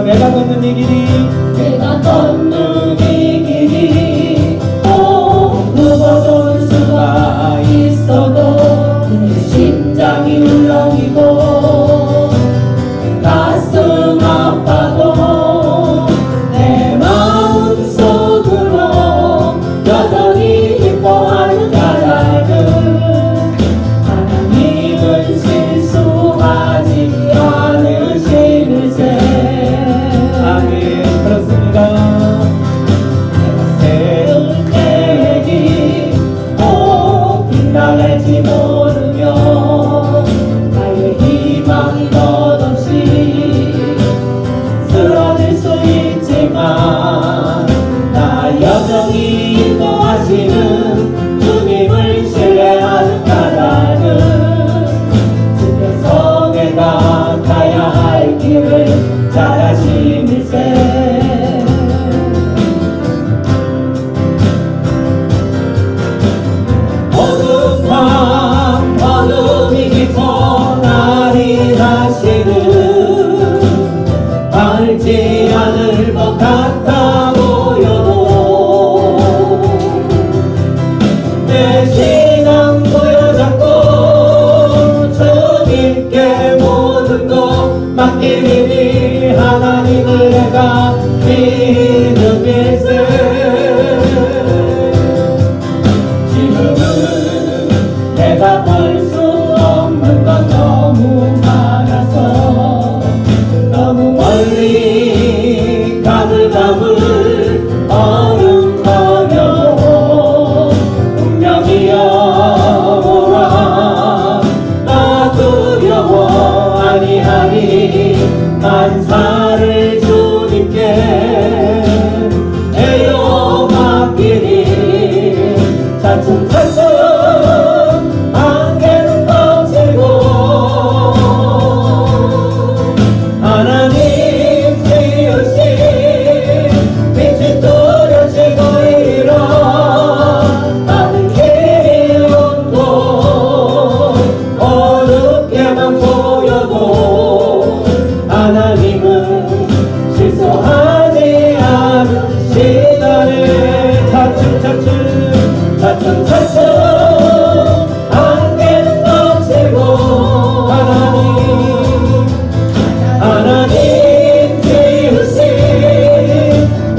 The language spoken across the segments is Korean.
내가 걷는 이 길이 내가 걷는 이 길이 굽어질 수가 있어도 내 심장이 울렁이고 가슴 아파도 내 마음속으로 여전히 기뻐하는 나라는 하나님은 실수하지 않으시는세. 그렇습니다. 내가 세운 계획이 꼭 빗나갈지 모르며 나의 희망이 덧없이 쓰러질 수 있지만 나 여전히 인도하시는 주님을 신뢰하는 나라는 주께서 내가 가야 할 길을 잘 아시는세. 어둠이 깊어 날이 다시는 밝지 않을 것 같아 보여도 내 신앙 보여잡고 주님께 모든 것 맡기니 하나님을 내가 믿음일세. 내가 볼 수 없는 건 너무 많아서 너무 멀리 가물가물 얼음거려도 운명이여 오라 나 두려워 아니하니 만사를 주님께 내어 맡기니 차츰차츰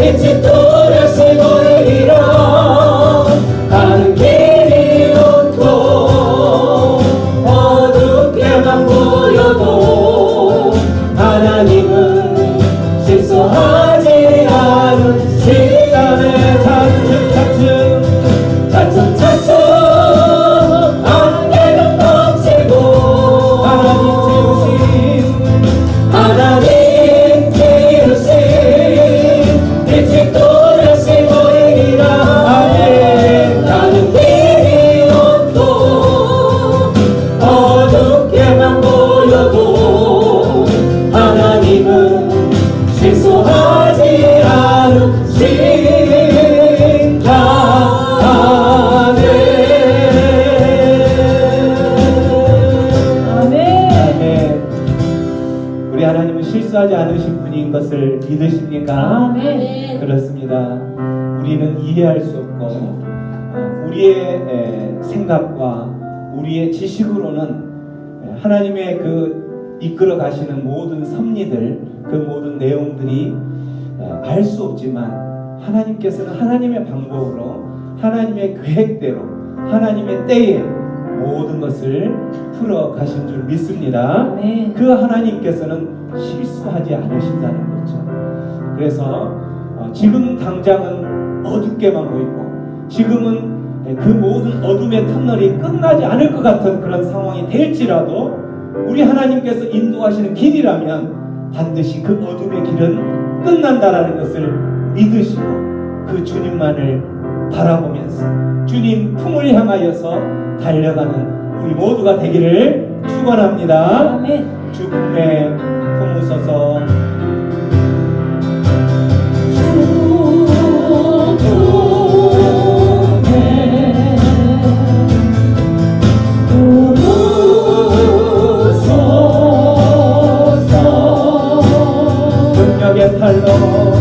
빛이 또렷이 보이리라 믿으십니까? 아멘. 그렇습니다. 우리는 이해할 수 없고 우리의 생각과 우리의 지식으로는 하나님의 그 이끌어 가시는 모든 섭리들, 그 모든 내용들이 알 수 없지만 하나님께서는 하나님의 방법으로, 하나님의 계획대로, 하나님의 때에 모든 것을 풀어 가신 줄 믿습니다. 아멘. 그 하나님께서는 실수하지 않으신다는 거죠. 그래서 지금 당장은 어둡게만 보이고, 지금은 그 모든 어둠의 터널이 끝나지 않을 것 같은 그런 상황이 될지라도 우리 하나님께서 인도하시는 길이라면 반드시 그 어둠의 길은 끝난다라는 것을 믿으시고 그 주님만을 바라보면서 주님 품을 향하여서 달려가는 우리 모두가 되기를 축원합니다. 아멘. 주 품에 품으소서. 능력의 팔로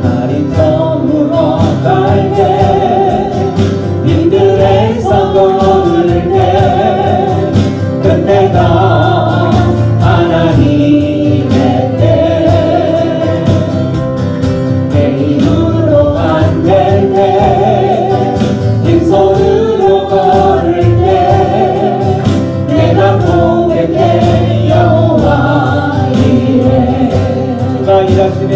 날이 저물어 갈 때 빈들에서 걸을 때 그때가 하나님의 때 내 힘으로 안 될 때 빈손으로 걸을 때 내가 고백해 여호와 이래 주가 일하시네.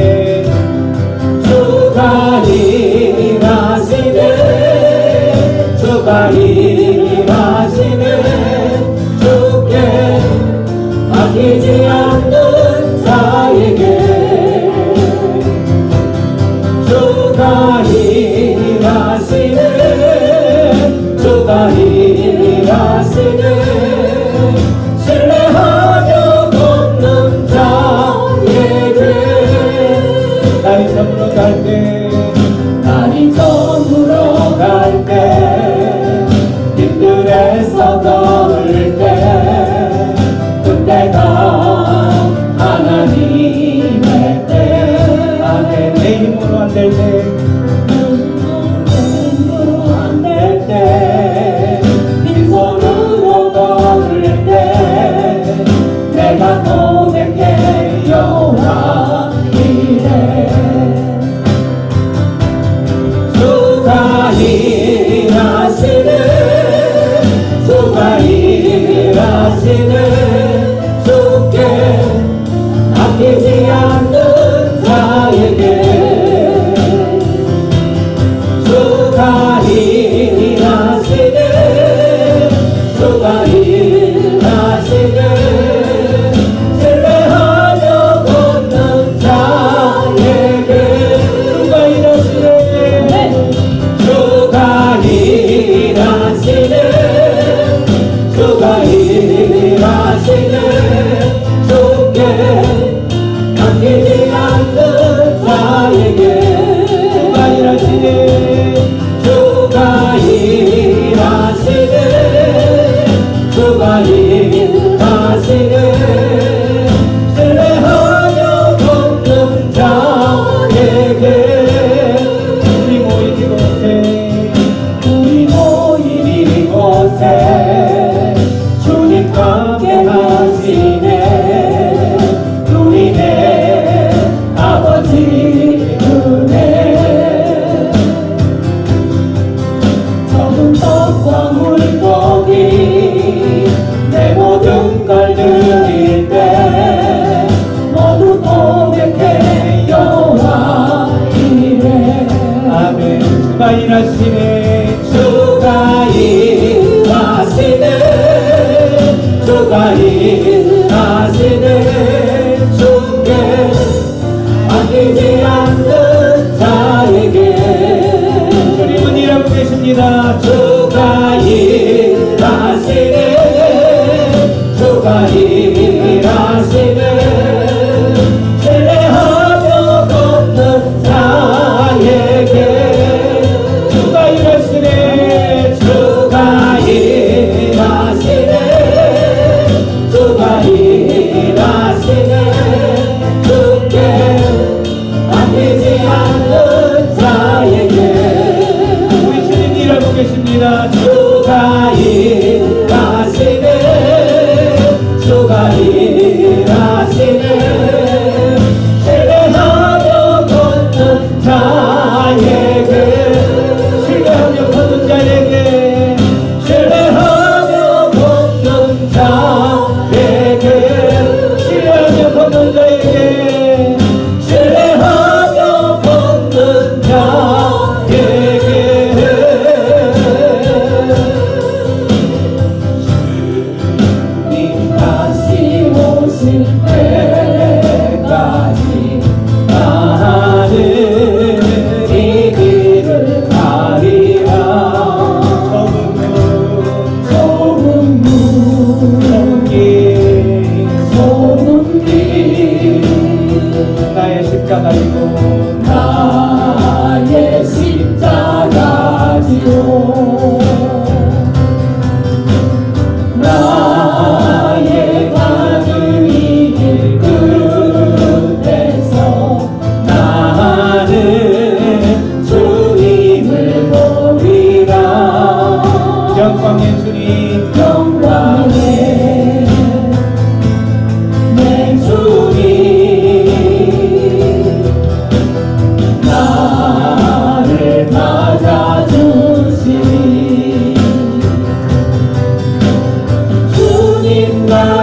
주가 일하시네 주가 일하시네 주께 맡기지 않는 자에게 주가 일하시네 주가 일하시네 신뢰하며 걷는 자에게 날이 저물어 갈 때, 날이 저물어 갈 때 빈들에서 걸을 때 그때가 하나님의 때 아멘. 내 힘으로 안 될 때, 힘으로 안 될 때 빈손으로 걸을 때 내가 고백해 여호와 이래 주가 일하시네 주가 일하시네 주께 맡기지 않는 자에게 주가 일하시네 주가 일하시네 신뢰하며 걷는 자에게 주가 일하시네. 주가 일하시네 주가 일하시네 주께 맡기지 않는 자에게 주가 일하시네. 주가 일하시네 주가 일하시네 신뢰하며 걷는 자에게 우리 모인 이곳에, 우리 모인 이곳에 주님과 함께 하시네 누리네 아버지 은혜 적은 떡과 물고기 내 모든 걸 드릴 때 모두 고백해 여호와 이래 아멘. 주가 일하시네. 주가 일하시네 주가 일하시네 주께 맡기지 않는 자에게 주님은 일하고 계십니다. 주가 일하시네 주가 일하시네 신뢰하며 걷는 자에게 주가 일하시네. 주가 일하시네 주가 일하시네 주께 맡기지 않는 자에게 우리 주님 일하고 계십니다. 주가 일하시네 주가 일하시네 신뢰하며 걷는 자에게 신뢰하며 걷는 자에게, 신뢰하며 걷는 자에게 신뢰하며 걷는 자에게, 신뢰하며 걷는 자에게 주님 다시 오실 때까지 나는 이 길을 가리라 적은 소문문 길, 소문길 나의 십자가 지고, 나의 십자가 지고 나의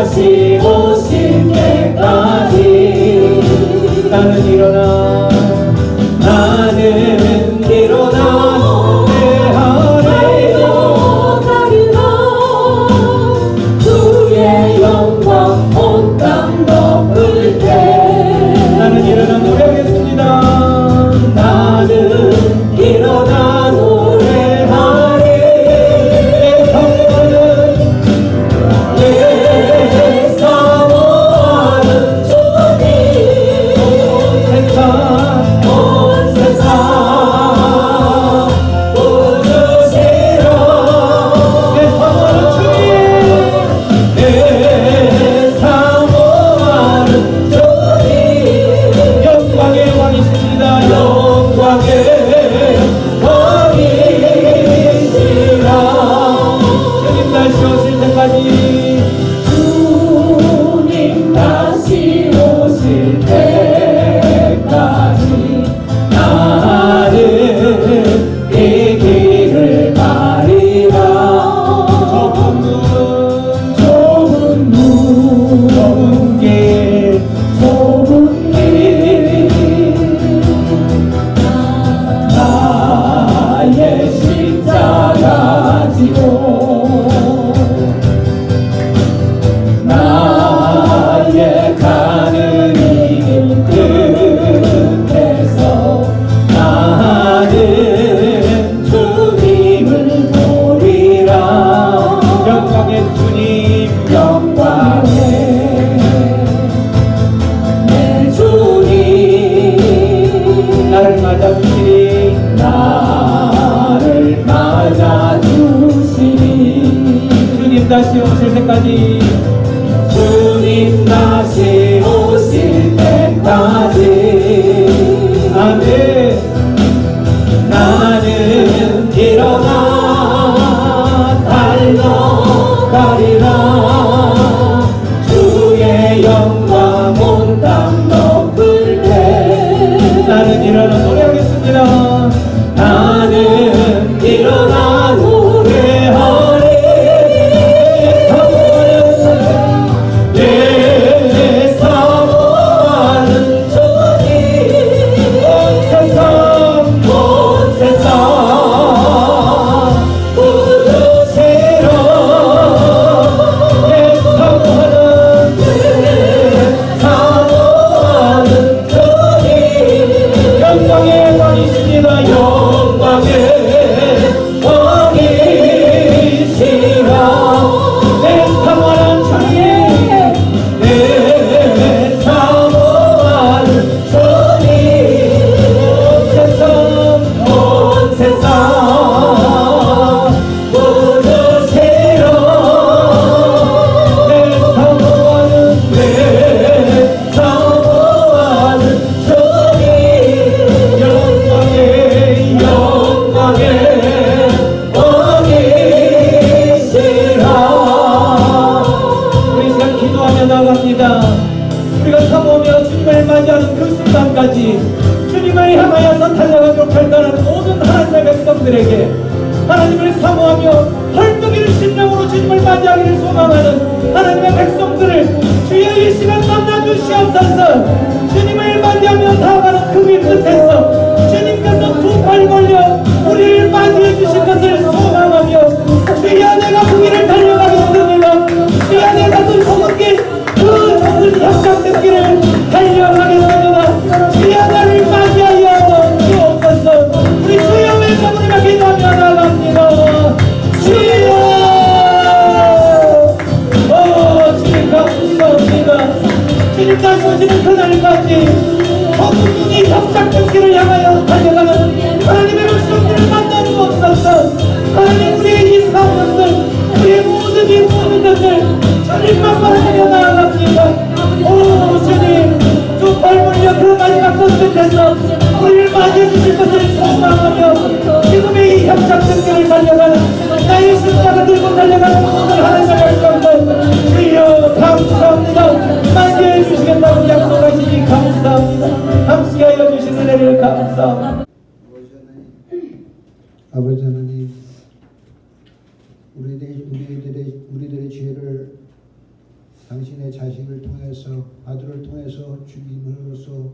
다시 오실 때까지 나는 일어나 노래하리라 주의 영광 온 땅 덮을 때 나는 일어나 노래하겠습니다. 나는 일어나 노래하리 내 사모하는 내 사모하는 주님 세상 온 세상 부르시라 내 사모하는 주님 내 사모하는 주님 영광의 왕이십니다. 영광의 왕이시라 주님 다시 오실 때까지 주님 다시 오실 때까지 나는 이 길을 가리라 좁은 문 좁은 길 좁은 길 나의 십자가 지고 나의 가는 이 끝에서 나는 주님을 보리라 영광의 주님 영광의 내 주님 나를 맞아주시리 나를 맞아주시니 주님 다시 오실 때까지 주님 다시 오실 때까지 아멘. 나는 일어나 달려가리라 주의 영광 온 땅 덮을 때 나는 일어나 노래하겠습니다. 나는 일어나 노래하리 내 사모하는 주님 온 세상 부르시라 내 사모하는 사모하는 주님 영광의 왕이십니다. 영광의 왕이시라 내 사모하는 주님 내 사모하는 주님 온 세상 부르시라 내 사모하는 내 사모하는 주님 영광의 왕이시라 우리 시간 기도하며 나갑니다. 우리가 사모하며 주님을 맞이하는 그 순간까지 주님을 향하여서 달려가도록 결단하는 모든 하나님의 백성들에게 하나님을 사모하며 헐떡이는 심령으로 주님을 맞이하기를 소망하는 하나님의 백성들을 주여 이 시간 만나주시옵소서. 주님을 맞이하며 나아가는 그 길 끝에서 주님께서 두 팔 걸려 우리를 맞이해 주신 것을 소망하며 주여 내가 그 길을 달려가겠습니다. 주여 내가 그 좁은 길, 그 좁은 협착된 길을 달려가겠습니다. 주여 나를 맞이하여 주옵소서. 우리 주여 외쳐부리며 기도하며 나갑니다. 주여 주님 감사합니다. 주님 다시 오시는 그날까지 좁은 눈이 협착된 길을 향하여 달려가는 하나님의 백성들을 만나주옵소서. 하나님 우리의 이 사명들 우리의 모든 이 모든 것들 주님만 바라며 나아갑니다. 오 주님 두 팔 벌려 그 마지막 끝에서 우리를 맞이해 주실 것을 소망하며 지금의 이 협착된 길을 달려가는 나의 십자가 들고 달려가는 모든 하나님의 백성들 주여 감사합니다. 맞이해 주시겠다고 약속하시니 감사합니다. 함께하여 주신 은혜를 감사합니다. 아버지 하나님, 우리들의 죄를 당신의 자식을 통해서 아들을 통해서 죽임으로써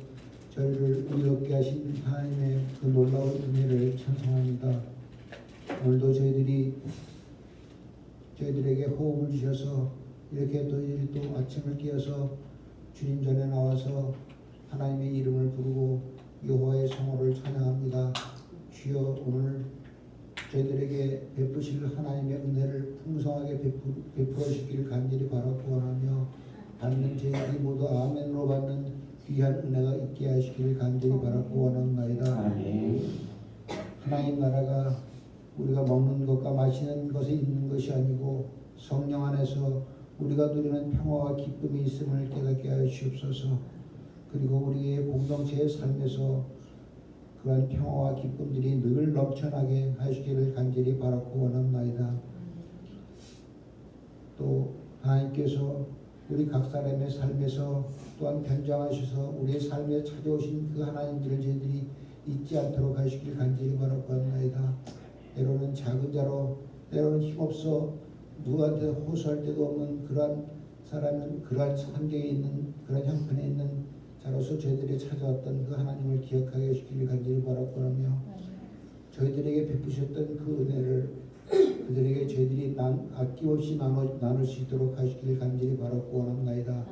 저희를 의롭게 하신 하나님의 그 놀라운 은혜를 찬송합니다. 오늘도 저희들에게 호흡을 주셔서 이렇게 또 아침을 깨어서 주님 전에 나와서 하나님의 이름을 부르고 여호와의 성호를 찬양합니다. 주여, 오늘 저희들에게 베푸실 하나님의 은혜를 풍성하게 베풀어 주시기를 간절히 바라고 원하며 받는 저희들이 모두 아멘으로 받는 귀한 은혜가 있게 하시기를 간절히 바라고 원하나이다. 아멘. 하나님 나라가 우리가 먹는 것과 마시는 것에 있는 것이 아니고 성령 안에서 우리가 누리는 평화와 기쁨이 있음을 깨닫게 하여 주옵소서. 그리고 우리의 공동체의 삶에서 그러한 평화와 기쁨들이 늘 넘쳐나게 하시기를 간절히 바라고 원합나이다. 또 하나님께서 우리 각 사람의 삶에서 또한 변장하셔서 우리의 삶에 찾아오신 그 하나님들을 저희들이 잊지 않도록 하시길 간절히 바라고 합나이다. 때로는 작은 자로, 때로는 힘없어 누구한테 호소할 데도 없는 그러한 사람은 그러한 환경에 있는 그러한 형편에 있는 자로서 저희들이 찾아왔던 그 하나님을 기억하게 해주기를 간절히 바라고 하며 저희들에게 베푸셨던 그 은혜를 그들에게 저희들이 아낌없이 나눌 수 있도록 하시기를 간절히 바라고 원합나이다.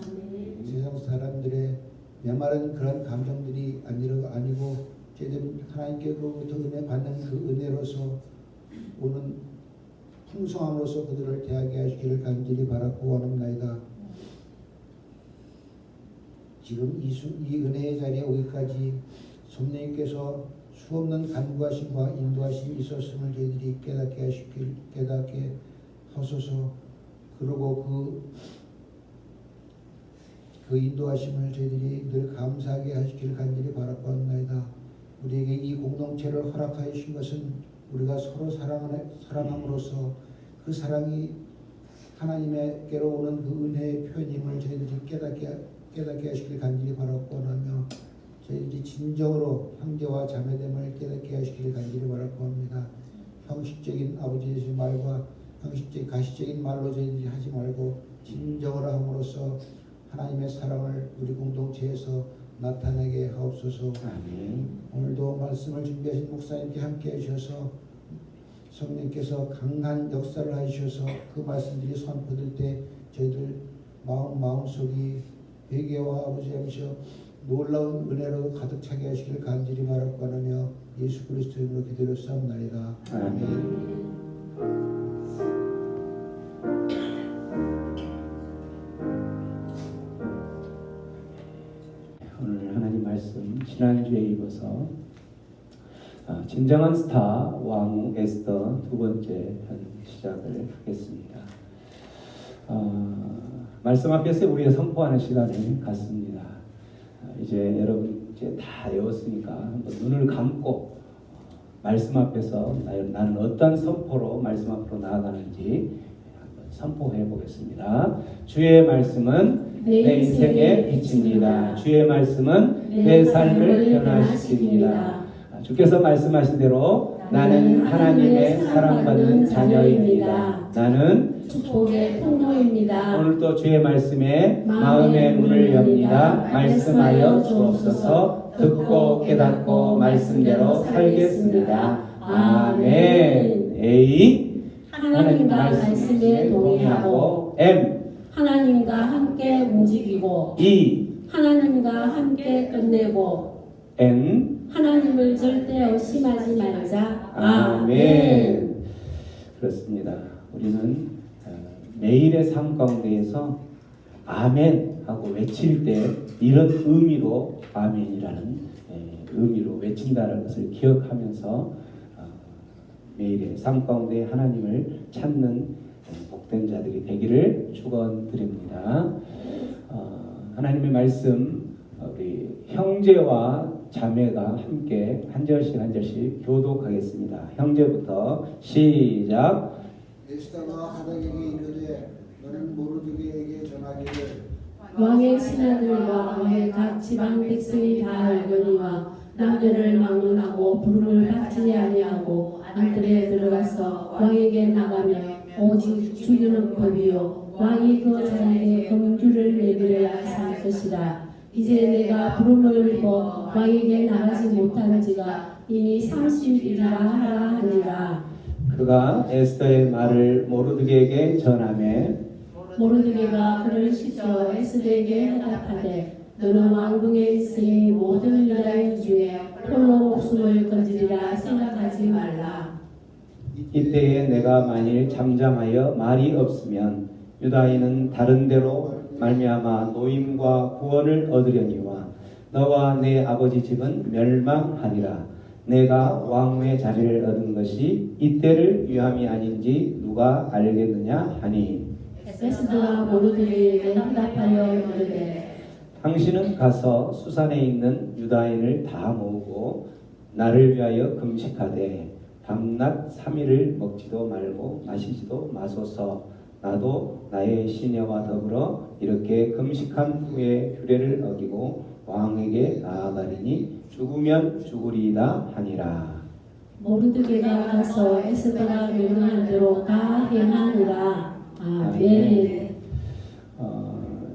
세상 사람들의 메마른 그런 감정들이 아니고 저희들은 하나님께로부터 은혜 받는 그 은혜로서 오는 풍성함으로써 그들을 대하게 하시기를 간절히 바라고 원합나이다. 지금 이 은혜의 자리에 오기까지 성령님께서 수없는 간구하심과 인도하심이 있었음을 저희들이 깨닫게 하소서. 그리고 그 인도하심을 저희들이 늘 감사하게 하시기를 간절히 바라고 합니다. 우리에게 이 공동체를 허락하여 주신 것은 우리가 서로 사랑함으로써 그 사랑이 하나님께로 오는 그 은혜의 표현임을 저희들이 깨닫게 하시길 간절히 바라고 원하며 저희들이 진정으로 형제와 자매됨을 깨닫게 하시길 간절히 바라고 합니다. 형식적인 아버지의 말과 가시적인 말로 저희들이 하지 말고 진정으로 함으로써 하나님의 사랑을 우리 공동체에서 나타내게 하옵소서. 아멘. 오늘도 말씀을 준비하신 목사님께 함께 해주셔서 성령께서 강한 역사를 하셔서 그 말씀들이 선포될 때 저희들 마음속이 회개와 아버지 하면서 놀라운 은혜로 가득 차게 하시기를 간절히 바라고 하며 예수 그리스도 이름으로 기도했사옵나이다. 아멘. 오늘 하나님 말씀 지난주에 읽어서 진정한 스타 왕 에스더 두 번째 편 시작을 하겠습니다. 말씀 앞에서 우리가 선포하는 시간을 갖습니다. 이제 여러분 다 외웠으니까 한번 눈을 감고 말씀 앞에서 나는 어떤 선포로 말씀 앞으로 나아가는지 한번 선포해 보겠습니다. 주의 말씀은 내 인생의 빛입니다. 주의 말씀은 내 삶을 변화시킵니다. 주께서 말씀하신 대로 나는 하나님의 사랑받는 자녀입니다. 나는 축복의 통로입니다. 오늘도 주의 말씀에 마음의 문을 엽니다. 말씀하여 주옵소서. 듣고 깨닫고 말씀대로 살겠습니다. 아멘. A. 하나님과 말씀에 동의하고 M. 하나님과 함께 움직이고 E. 하나님과 함께 끝내고 N. 하나님을 절대 의심하지 말자. 아멘. 그렇습니다. 우리는 매일의 삶 가운데에서 아멘 하고 외칠 때 이런 의미로 아멘이라는 의미로 외친다는 것을 기억하면서 매일의 삶 가운데 하나님을 찾는 복된 자들이 되기를 축원드립니다. 하나님의 말씀 우리 형제와 자매가 함께 한 절씩 교독하겠습니다. 형제부터 시작. 에스더가 하닥에게 이르되 너는 모르드게에게 전하기를 왕의 신하들과 왕의 각 지방 백성이 다 알거니와 남녀를 막론하고 부름을 받지 아니하고 안뜰에 들어가서 왕에게 나가며 오직 죽이는 법이요 왕이 그 자에게 공주를 내버려야 살 것이라. 이제 내가 부름을 입어 왕에게 나가지 못한 지가 이미 30일이라 하라 하니라. 그가 에스더의 말을 모르드게에게 전하매 모르드게가 그를 시켜 에스더에게 대답하되 너는 왕궁에 있으니 모든 유다인 중에 홀로 목숨을 건지리라 생각하지 말라. 이때에 내가 만일 잠잠하여 말이 없으면 유다인은 다른 데로 말미암아 노임과 구원을 얻으려니와 너와 내 아버지 집은 멸망하리라. 내가 왕후의 자리를 얻은 것이 이때를 위함이 아닌지 누가 알겠느냐 하니 에스더가 모르드게에게 대답하여 이르되 당신은 가서 수산에 있는 유다인을 다 모으고 나를 위하여 금식하되 밤낮 3일을 먹지도 말고 마시지도 마소서. 나도 나의 시녀와 더불어 이렇게 금식한 후에 규례를 어기고 왕에게 나아가리니 죽으면 죽으리이다 하니라. 모르드게가 가서 에스더가 명령한 대로 다 행하니라. 아멘.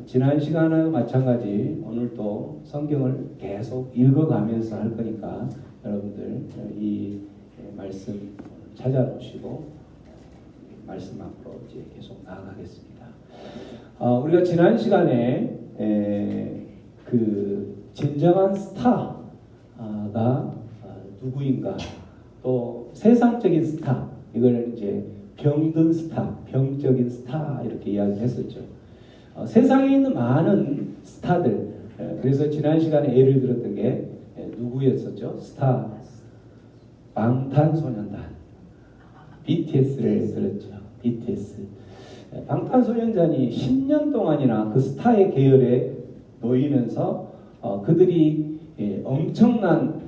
지난 시간과 마찬가지 오늘도 성경을 계속 읽어가면서 할 거니까 여러분들 이 말씀 찾아보시고 말씀 앞으로 이제 계속 나아가겠습니다. 우리가 지난 시간에 그 진정한 스타가 누구인가, 또 세상적인 스타, 이걸 이제 병든 스타, 병적인 스타 이렇게 이야기했었죠. 세상에 있는 많은 스타들, 그래서 지난 시간에 예를 들었던 게 누구였었죠? 스타, 방탄소년단, BTS를 들었죠. BTS. 방탄소년단이 10년 동안이나 그 스타의 계열에 놓이면서 그들이 엄청난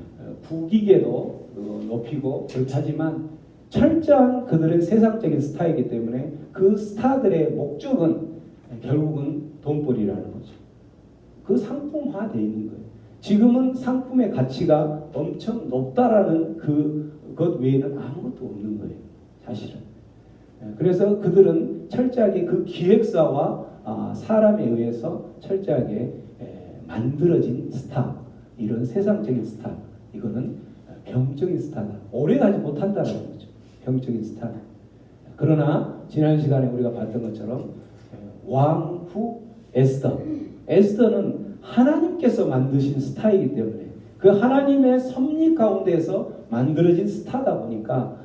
국익에도 높이고 그렇다지만 철저한 그들은 세상적인 스타이기 때문에 그 스타들의 목적은 결국은 돈벌이라는 거죠. 그 상품화되어 있는 거예요. 지금은 상품의 가치가 엄청 높다라는 그것 외에는 아무것도 없는 거예요. 사실은. 그래서 그들은 철저하게 그 기획사와 사람에 의해서 철저하게 만들어진 스타, 이런 세상적인 스타, 이거는 병적인 스타다. 오래가지 못한다는 거죠. 병적인 스타. 그러나 지난 시간에 우리가 봤던 것처럼 왕후 에스더, 에스더는 하나님께서 만드신 스타이기 때문에 그 하나님의 섭리 가운데서 만들어진 스타다 보니까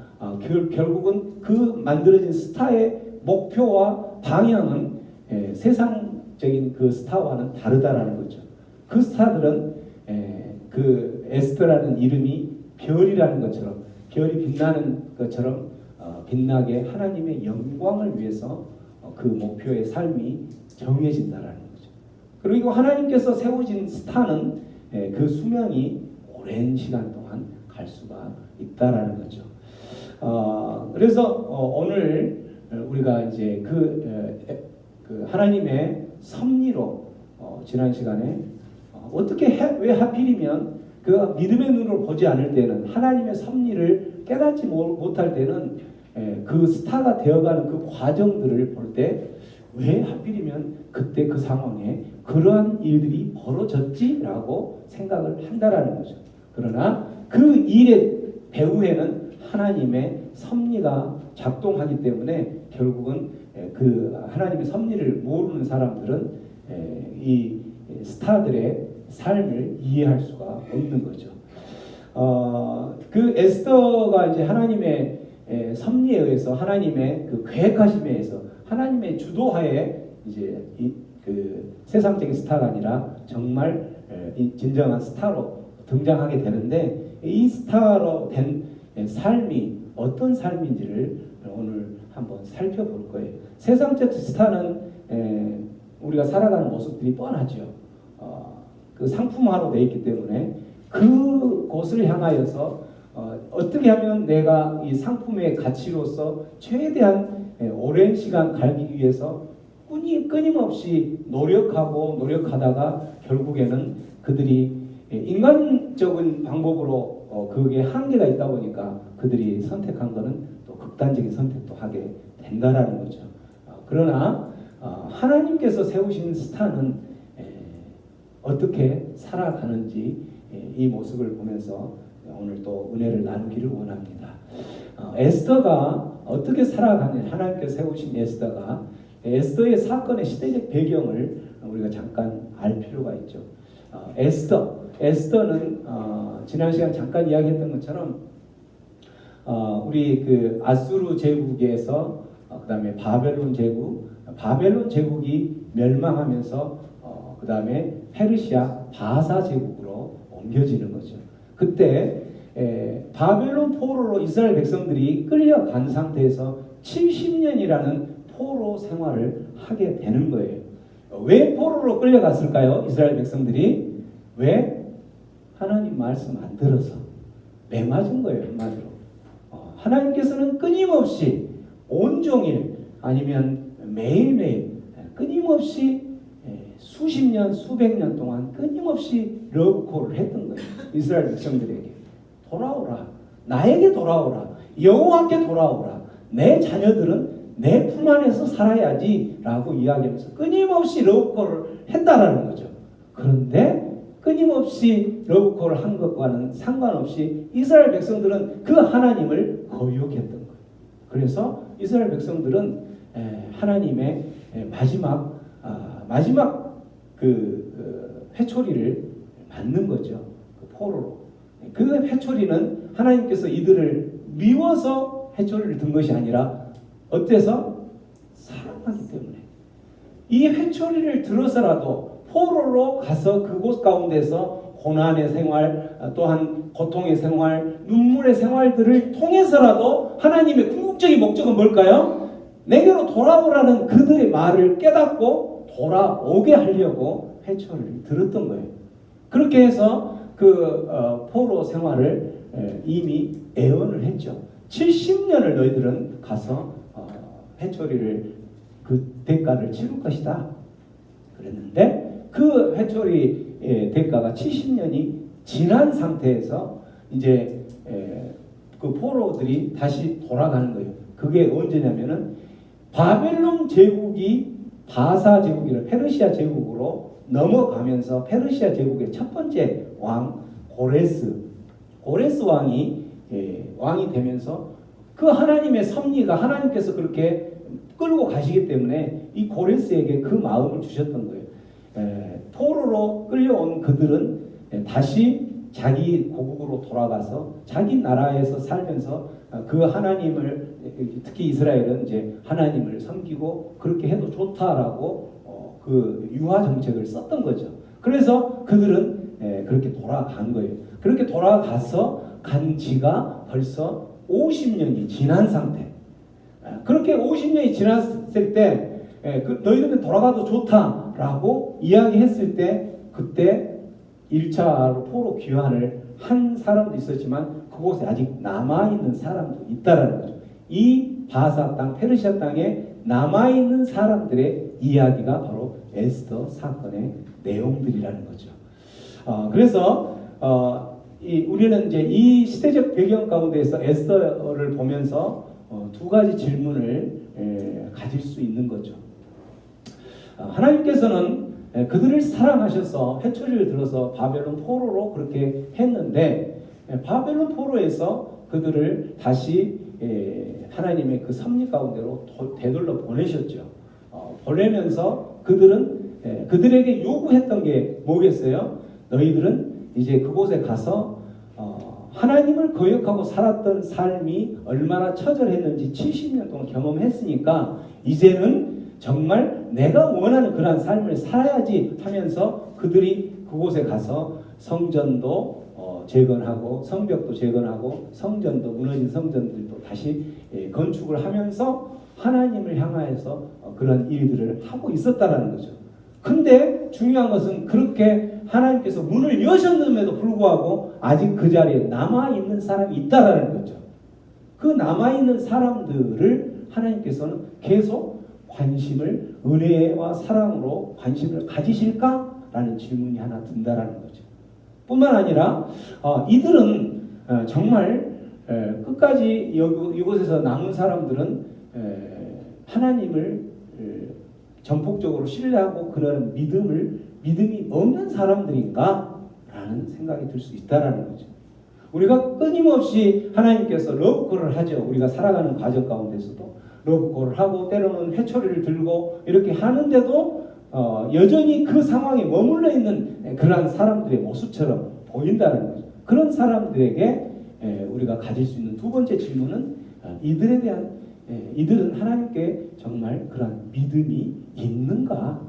결국은 그 만들어진 스타의 목표와 방향은 세상적인 그 스타와는 다르다라는 거죠. 그 스타들은 그 에스더라는 이름이 별이라는 것처럼, 별이 빛나는 것처럼 빛나게 하나님의 영광을 위해서 그 목표의 삶이 정해진다라는 거죠. 그리고 하나님께서 세우신 스타는 그 수명이 오랜 시간 동안 갈 수가 있다라는 거죠. 그래서 오늘 우리가 이제 그 하나님의 섭리로 지난 시간에 왜 하필이면 그 믿음의 눈으로 보지 않을 때는, 하나님의 섭리를 깨닫지 못할 때는 그 스타가 되어가는 그 과정들을 볼 때 왜 하필이면 그때 그 상황에 그러한 일들이 벌어졌지라고 생각을 한다라는 거죠. 그러나 그 일의 배후에는 하나님의 섭리가 작동하기 때문에 결국은 그 하나님의 섭리를 모르는 사람들은 이 스타들의 삶을 이해할 수가 없는 거죠. 그 에스더가 이제 하나님의 섭리에 의해서, 하나님의 그 계획하심에 의해서, 하나님의 주도하에 이제 그 세상적인 스타가 아니라 정말 진정한 스타로 등장하게 되는데, 이 스타로 된 삶이 어떤 삶인지를 오늘 한번 살펴볼 거예요. 세상적 스타는 우리가 살아가는 모습들이 뻔하죠. 그 상품화로 되어 있기 때문에 그곳을 향하여서 어떻게 하면 내가 이 상품의 가치로서 최대한 오랜 시간 갈기 위해서 끊임없이 노력하다가 결국에는 그들이 인간적인 방법으로 그게 한계가 있다 보니까 그들이 선택한 것은 또 극단적인 선택도 하게 된다라는 거죠. 그러나 하나님께서 세우신 스타는 어떻게 살아가는지 이 모습을 보면서 오늘 또 은혜를 나누기를 원합니다. 에스더가 어떻게 살아가는 하나님께서 세우신 에스더의 사건의 시대적 배경을 우리가 잠깐 알 필요가 있죠. 에스더는 지난 시간 잠깐 이야기했던 것처럼 우리 그 아수르 제국에서 그다음에 바벨론 제국이 멸망하면서 그다음에 페르시아 바사 제국으로 옮겨지는 거죠. 그때 바벨론 포로로 이스라엘 백성들이 끌려간 상태에서 70년이라는 포로 생활을 하게 되는 거예요. 왜 포로로 끌려갔을까요? 이스라엘 백성들이 왜? 하나님 말씀 안 들어서 매맞은 거예요. 한마디로 하나님께서는 끊임없이 온종일 아니면 매일매일 끊임없이 수십 년, 수백 년 동안 끊임없이 러브콜을 했던 거예요. 이스라엘 백성들에게 돌아오라, 나에게 돌아오라, 여호와께 돌아오라, 내 자녀들은 내 품 안에서 살아야지 라고 이야기하면서 끊임없이 러브콜을 했다라는 거죠. 그런데 끊임없이 러브콜을 한 것과는 상관없이 이스라엘 백성들은 그 하나님을 거역했던 거예요. 그래서 이스라엘 백성들은 하나님의 마지막 그 회초리를 맞는 거죠. 그 포로로. 그 회초리는 하나님께서 이들을 미워서 회초리를 든 것이 아니라 어때서? 사랑하기 때문에. 이 회초리를 들어서라도 포로로 가서 그곳 가운데서 고난의 생활, 또한 고통의 생활, 눈물의 생활들을 통해서라도 하나님의 궁극적인 목적은 뭘까요? 내게로 돌아오라는 그들의 말을 깨닫고 돌아오게 하려고 회초리를 들었던 거예요. 그렇게 해서 그 포로 생활을 이미 애언을 했죠. 70년을 너희들은 가서 회초리를 그 대가를 치를 것이다. 그랬는데 그 회초리의 대가가 70년이 지난 상태에서 이제 그 포로들이 다시 돌아가는 거예요. 그게 언제냐면은 바벨론 제국이 바사 제국이라 페르시아 제국으로 넘어가면서 페르시아 제국의 첫 번째 왕 고레스 왕이 되면서 그 하나님의 섭리가 하나님께서 그렇게 끌고 가시기 때문에 이 고레스에게 그 마음을 주셨던 거예요. 포로로 끌려온 그들은 다시 자기 고국으로 돌아가서 자기 나라에서 살면서 그 하나님을, 특히 이스라엘은 이제 하나님을 섬기고 그렇게 해도 좋다라고 그 유화 정책을 썼던 거죠. 그래서 그들은 그렇게 돌아간 거예요. 그렇게 돌아가서 간 지가 벌써 50년이 지난 상태. 그렇게 50년이 지났을 때 너희들은 돌아가도 좋다라고 이야기했을 때 그때 1차로 포로 귀환을 한 사람도 있었지만 그곳에 아직 남아있는 사람도 있다라는 거죠. 이 바사 땅, 페르시아 땅에 남아있는 사람들의 이야기가 바로 에스더 사건의 내용들이라는 거죠. 그래서 우리는 이제 이 시대적 배경 가운데에서 에스더를 보면서 두 가지 질문을 가질 수 있는 거죠. 하나님께서는 그들을 사랑하셔서 회초리를 들어서 바벨론 포로로 그렇게 했는데 바벨론 포로에서 그들을 다시 하나님의 그 섭리 가운데로 되돌려 보내셨죠. 보내면서 그들은 그들에게 요구했던 게 뭐겠어요? 너희들은 이제 그곳에 가서 하나님을 거역하고 살았던 삶이 얼마나 처절했는지 70년 동안 경험했으니까 이제는 정말 내가 원하는 그러한 삶을 살아야지 하면서 그들이 그곳에 가서 성전도 재건하고 성벽도 재건하고 성전도 무너진 성전들도 다시 건축을 하면서 하나님을 향하여서 그런 일들을 하고 있었다라는 거죠. 근데 중요한 것은 그렇게 하나님께서 문을 여셨음에도 불구하고 아직 그 자리에 남아있는 사람이 있다라는 거죠. 그 남아있는 사람들을 하나님께서는 계속 관심을 은혜와 사랑으로 관심을 가지실까라는 질문이 하나 든다라는 거죠. 뿐만 아니라 이들은 정말 끝까지 이곳에서 남은 사람들은 하나님을 전폭적으로 신뢰하고 그런 믿음이 없는 사람들인가? 라는 생각이 들 수 있다라는 거죠. 우리가 끊임없이 하나님께서 러브콜을 하죠. 우리가 살아가는 과정 가운데서도 러브콜을 하고 때로는 회초리를 들고 이렇게 하는데도 여전히 그 상황에 머물러 있는 그러한 사람들의 모습처럼 보인다는 거죠. 그런 사람들에게 우리가 가질 수 있는 두 번째 질문은 이들에 대한 이들은 하나님께 정말 그러한 믿음이 있는가?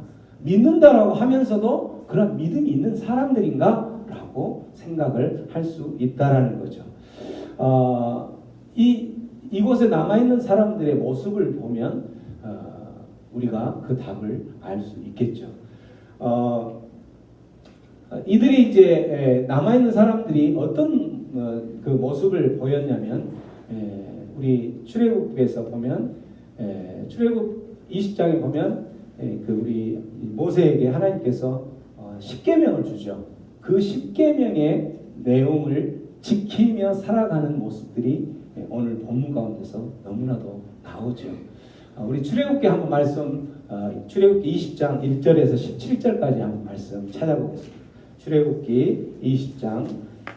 믿는다라고 하면서도 그런 믿음이 있는 사람들인가? 라고 생각을 할 수 있다라는 거죠. 이곳에 남아있는 사람들의 모습을 보면 우리가 그 답을 알 수 있겠죠. 이들이 이제 남아있는 사람들이 어떤 그 모습을 보였냐면 우리 출애굽에서 보면 출애굽 20장에 보면 그 우리 모세에게 하나님께서 10계명을 주죠. 그 10계명의 내용을 지키며 살아가는 모습들이 오늘 본문 가운데서 너무나도 나오죠. 우리 출애굽기 한번 말씀 출애굽기 20장 1절에서 17절까지 한번 말씀 찾아보겠습니다. 출애굽기 20장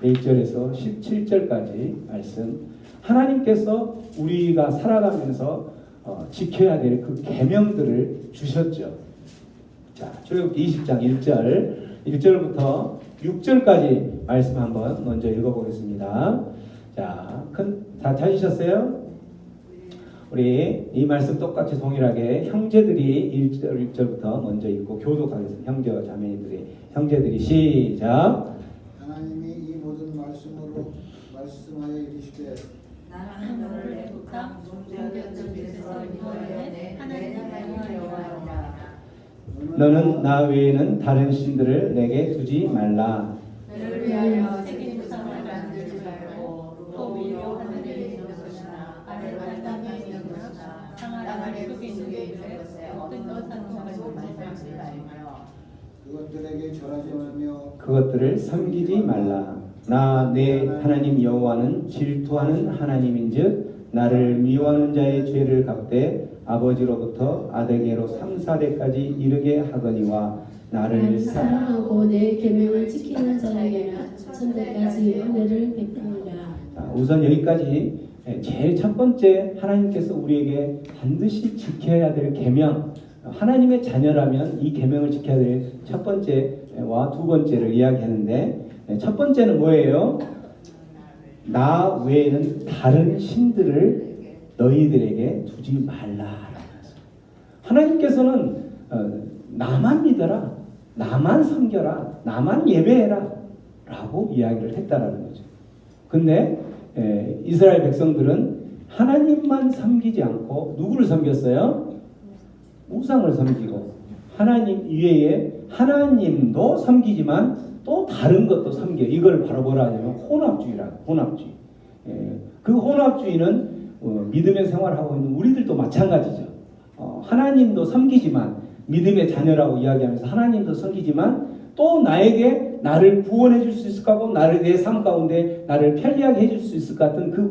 1절에서 17절까지 말씀. 하나님께서 우리가 살아가면서 지켜야 될 그 계명들을 주셨죠. 자, 출애굽기 20장 1절부터 6절까지 말씀 한번 먼저 읽어보겠습니다. 자, 다 찾으셨어요? 우리 이 말씀 똑같이 동일하게 형제들이 1절부터 먼저 읽고 교독하겠습니다. 형제와 자매님들이 형제들이 시작. 하나님이 이 모든 말씀으로 말씀하여 이르시되 나는 너를 애국함 종자였던 데서 인도하여 하나님의 여호와라. 너는 나 외에는 다른 신들을 내게 두지 말라. 너를 위하여 새긴 우상을 만들지 말고 또 위로 하늘에 있는 것이나 아래 땅에 있는 것이나 땅 아래 속에 있는 것에 어떤 것 상속을 만들지 말며 그것들에게 절하지 말며 그것들을 섬기지 말라. 나 내 하나님 여호와는 질투하는 하나님인즉 나를 미워하는 자의 죄를 갚되 아버지로부터 아들에게로 3,4대까지 이르게 하거니와 나를 사랑하고 내 계명을 지키는 자에게는 천대까지 은혜를 베푸리라. 우선 여기까지 제일 첫 번째 하나님께서 우리에게 반드시 지켜야 될 계명, 하나님의 자녀라면 이 계명을 지켜야 될 첫 번째와 두 번째를 이야기하는데 첫 번째는 뭐예요? 나 외에는 다른 신들을 너희들에게 두지 말라. 하나님께서는 나만 믿어라, 나만 섬겨라, 나만 예배해라 라고 이야기를 했다라는 거죠. 근데 이스라엘 백성들은 하나님만 섬기지 않고 누구를 섬겼어요? 우상을 섬기고 하나님 이외에 하나님도 섬기지만 또 다른 것도 섬겨. 이걸 바로 뭐라 하냐면 혼합주의라. 혼합주의. 그 혼합주의는 믿음의 생활을 하고 있는 우리들도 마찬가지죠. 하나님도 섬기지만 믿음의 자녀라고 이야기하면서 하나님도 섬기지만 또 나에게 나를 구원해 줄 수 있을 것 같고 나를 내 삶 가운데 나를 편리하게 해줄 수 있을 것 같은 그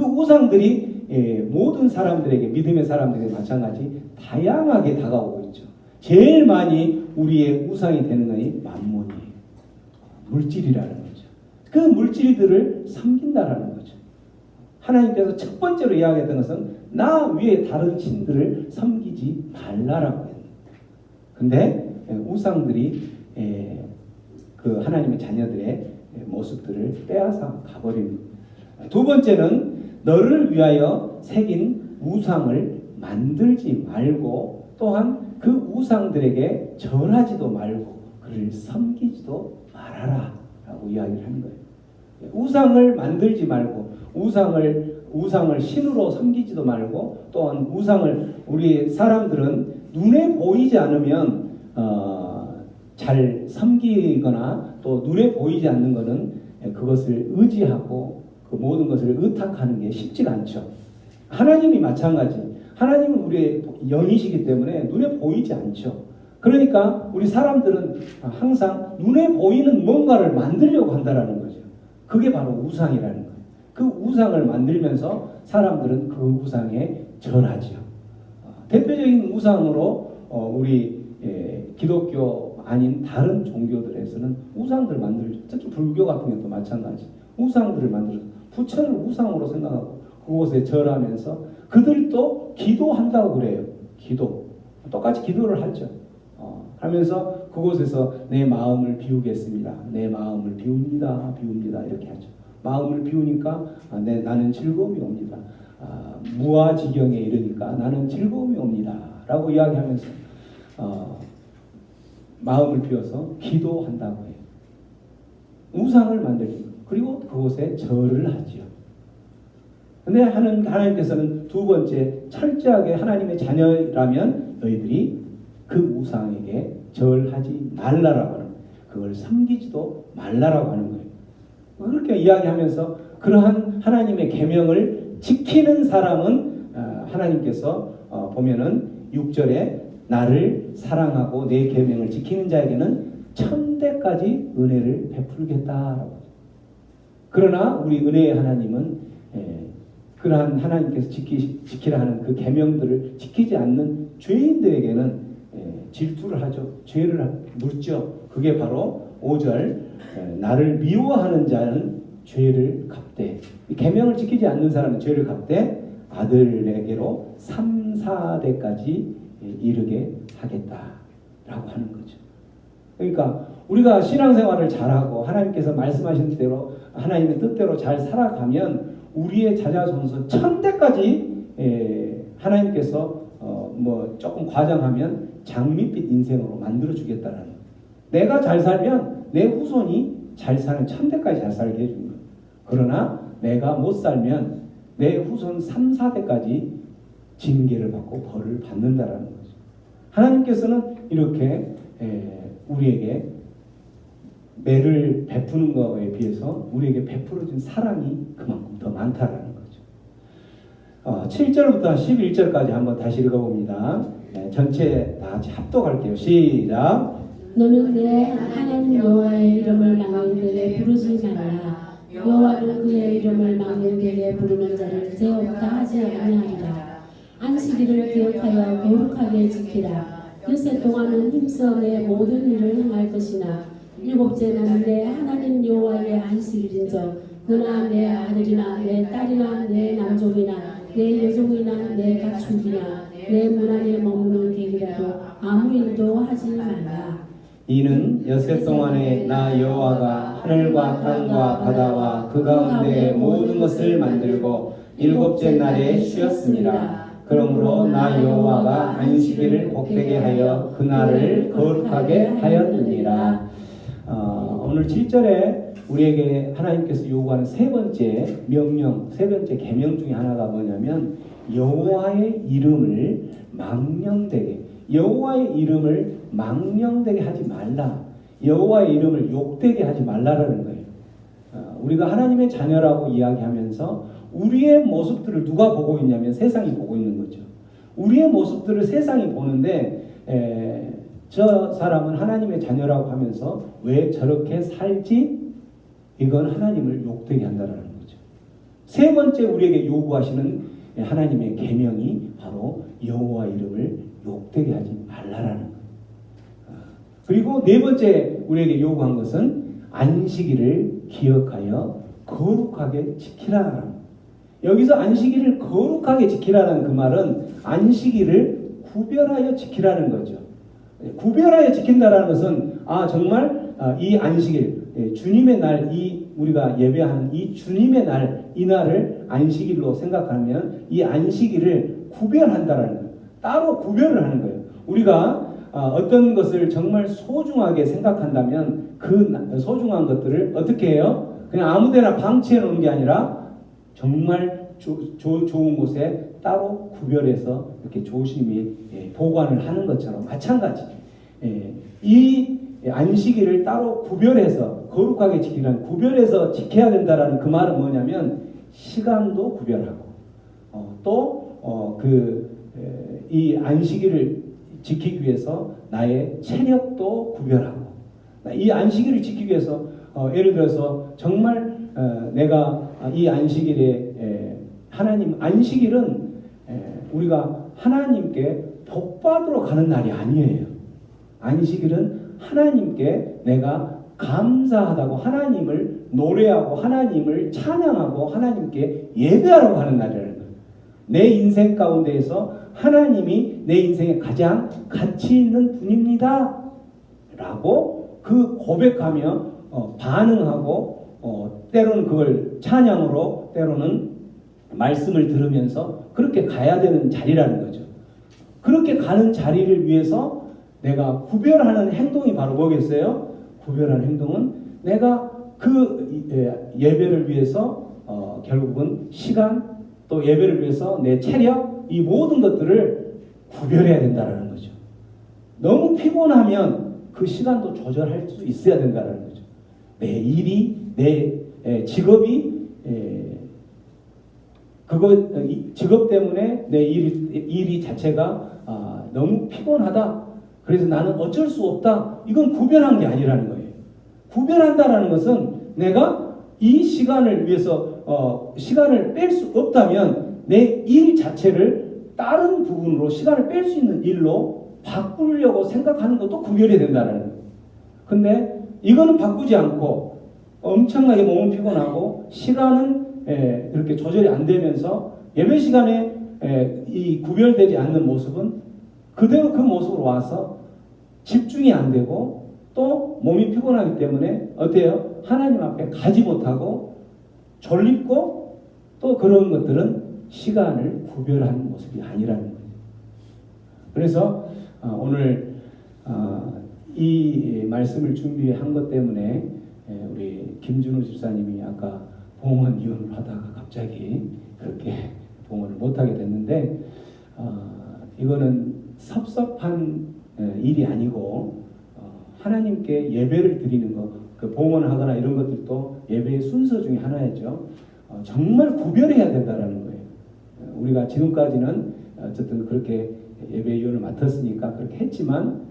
우상들이 모든 사람들에게 믿음의 사람들에게 마찬가지 다양하게 다가오고 있죠. 제일 많이 우리의 우상이 되는 것이 만몬이에요. 물질이라는 거죠. 그 물질들을 섬긴다라는 거죠. 하나님께서 첫 번째로 이야기했던 것은 나 위에 다른 신들을 섬기지 말라라고 했는데 근데 우상들이 그 하나님의 자녀들의 모습들을 빼앗아 가버립니다. 두 번째는 너를 위하여 새긴 우상을 만들지 말고 또한 그 우상들에게 절하지도 말고 그를 섬기지도 말아라 라고 이야기를 하는 거예요. 우상을 만들지 말고 우상을 신으로 섬기지도 말고 또한 우상을 우리 사람들은 눈에 보이지 않으면 잘 섬기거나 또 눈에 보이지 않는 것은 그것을 의지하고 그 모든 것을 의탁하는 게 쉽지가 않죠. 하나님이 마찬가지. 하나님은 우리의 영이시기 때문에 눈에 보이지 않죠. 그러니까 우리 사람들은 항상 눈에 보이는 뭔가를 만들려고 한다라는 거죠. 그게 바로 우상이라는 거예요. 그 우상을 만들면서 사람들은 그 우상에 절하죠. 대표적인 우상으로 우리 기독교 아닌 다른 종교들에서는 우상들 만들죠. 특히 불교 같은 경우도 마찬가지. 우상들을 만들어서 부처를 우상으로 생각하고 그곳에 절하면서 그들도 기도한다고 그래요. 기도. 똑같이 기도를 하죠. 하면서 그곳에서 내 마음을 비우겠습니다. 내 마음을 비웁니다. 비웁니다. 이렇게 하죠. 마음을 비우니까 나는 즐거움이 옵니다. 무아지경에 이르니까 나는 즐거움이 옵니다. 라고 이야기하면서 마음을 비워서 기도한다고 해요. 우상을 만들고 그리고 그곳에 절을 하지요. 근데 하나님께서는 두 번째 철저하게 하나님의 자녀라면 너희들이 그 우상에게 절하지 말라라고 하는 거예요. 그걸 섬기지도 말라라고 하는 거예요. 그렇게 이야기하면서 그러한 하나님의 계명을 지키는 사람은 하나님께서 보면은 6절에 나를 사랑하고 내 계명을 지키는 자에게는 천대까지 은혜를 베풀겠다라고. 그러나 우리 은혜의 하나님은 그러한 하나님께서 지키라 하는 그 계명들을 지키지 않는 죄인들에게는 질투를 하죠. 죄를 묻죠. 그게 바로 5절 나를 미워하는 자는 죄를 갚되 계명을 지키지 않는 사람은 죄를 갚되 아들에게로 3, 4대까지 이르게 하겠다라고 하는 거죠. 그러니까 우리가 신앙생활을 잘하고 하나님께서 말씀하신 대로 하나님의 뜻대로 잘 살아가면 우리의 자자손손 1000대까지 하나님께서 뭐 조금 과장하면 장밋빛 인생으로 만들어 주겠다라는 거예요. 내가 잘 살면 내 후손이 잘 사는 1000대까지 잘 살게 해주는 거예요. 그러나 내가 못 살면 내 후손 3, 4대까지 징계를 받고 벌을 받는다라는 거죠. 하나님께서는 이렇게 우리에게 매를 베푸는 것에 비해서 우리에게 베풀어진 사랑이 그만큼 더 많다라는 거죠. 7절부터 11절까지 한번 다시 읽어봅니다. 전체 다 같이 합독할게요. 시작. 너는 내 하나님 여호와의 이름을 망령되게 부르지 말라. 여호와는 그의 이름을 망령되게 부르는 자를 죄없다 하지 아니하리라. 안식일을 기억하여 거룩하게 지키라. 엿새 동안은 힘써 내 모든 일을 행할 것이나 일곱째는 내 하나님 여호와의 안식일인즉 너나 내 아들이나 내 딸이나 내 남종이나 내 여종이나 내 가축이나 내 문 안에 머무는 객이라도 아무 일도 하지 말라. 이는 엿새 동안에 나 여호와가 하늘과 땅과 바다와 그 가운데 모든 것을 만들고 일곱째 날에 쉬었습니다. 그러므로 나 여호와가 안식일을 복되게 하여 그 날을 거룩하게 하였느니라. 오늘 7절에 우리에게 하나님께서 요구하는 세 번째 명령, 세 번째 계명 중에 하나가 뭐냐면 여호와의 이름을 망령되게, 여호와의 이름을 망령되게 하지 말라. 여호와의 이름을 욕되게 하지 말라라는 거예요. 우리가 하나님의 자녀라고 이야기하면서 우리의 모습들을 누가 보고 있냐면 세상이 보고 있는 거죠. 우리의 모습들을 세상이 보는데 저 사람은 하나님의 자녀라고 하면서 왜 저렇게 살지? 이건 하나님을 욕되게 한다는 거죠. 세 번째 우리에게 요구하시는 하나님의 계명이 바로 여호와 이름을 욕되게 하지 말라라는 거예요. 그리고 네 번째 우리에게 요구한 것은 안식일을 기억하여 거룩하게 지키라. 여기서 안식일을 거룩하게 지키라는 그 말은 안식일을 구별하여 지키라는 거죠. 구별하여 지킨다라는 것은 정말 이 안식일, 주님의 날, 이 우리가 예배하는 이 주님의 날, 이 날을 안식일로 생각하면 이 안식일을 구별한다라는 거예요. 따로 구별을 하는 거예요. 우리가 어떤 것을 정말 소중하게 생각한다면 그 소중한 것들을 어떻게 해요? 그냥 아무데나 방치해 놓는 게 아니라 정말 좋은 곳에 따로 구별해서 이렇게 조심히 보관을 하는 것처럼 마찬가지. 이 안식일을 따로 구별해서 거룩하게 지키라는, 구별해서 지켜야 된다라는 그 말은 뭐냐면 시간도 구별하고 또 이 안식일을 지키기 위해서 나의 체력도 구별하고, 이 안식일을 지키기 위해서 예를 들어서 정말 내가 이 안식일에 하나님, 안식일은 우리가 하나님께 복받으러 가는 날이 아니에요. 안식일은 하나님께 내가 감사하다고 하나님을 노래하고 하나님을 찬양하고 하나님께 예배하러 가는 날이라는 거예요. 내 인생 가운데에서 하나님이 내 인생에 가장 가치 있는 분입니다 라고 그 고백하며 반응하고 때로는 그걸 찬양으로 때로는 말씀을 들으면서 그렇게 가야 되는 자리라는 거죠. 그렇게 가는 자리를 위해서 내가 구별하는 행동이 바로 뭐겠어요? 구별하는 행동은 내가 그 예배를 위해서 결국은 시간 또 예배를 위해서 내 체력 이 모든 것들을 구별해야 된다는 거죠. 너무 피곤하면 그 시간도 조절할 수 있어야 된다는 거죠. 내 일이 내 직업이 직업 때문에 내 일이 자체가 너무 피곤하다. 그래서 나는 어쩔 수 없다. 이건 구별한 게 아니라는 거예요. 구별한다라는 것은 내가 이 시간을 위해서 시간을 뺄 수 없다면 내 일 자체를 다른 부분으로 시간을 뺄 수 있는 일로 바꾸려고 생각하는 것도 구별이 된다는 거예요. 근데 이거는 바꾸지 않고 엄청나게 몸은 피곤하고 시간은 이렇게 조절이 안 되면서 예배 시간에 이 구별되지 않는 모습은 그대로 그 모습으로 와서 집중이 안 되고 또 몸이 피곤하기 때문에 어때요? 하나님 앞에 가지 못하고 졸립고 또 그런 것들은 시간을 구별하는 모습이 아니라는 거예요. 그래서 오늘 이 말씀을 준비한 것 때문에 우리 김준호 집사님이 아까 봉헌 이혼을 하다가 갑자기 그렇게 봉헌을 못하게 됐는데 이거는 섭섭한 일이 아니고 하나님께 예배를 드리는 것, 그 봉헌하거나 이런 것들도 예배의 순서 중에 하나였죠. 정말 구별해야 된다라는 거예요. 우리가 지금까지는 어쨌든 그렇게 예배위원을 맡았으니까 그렇게 했지만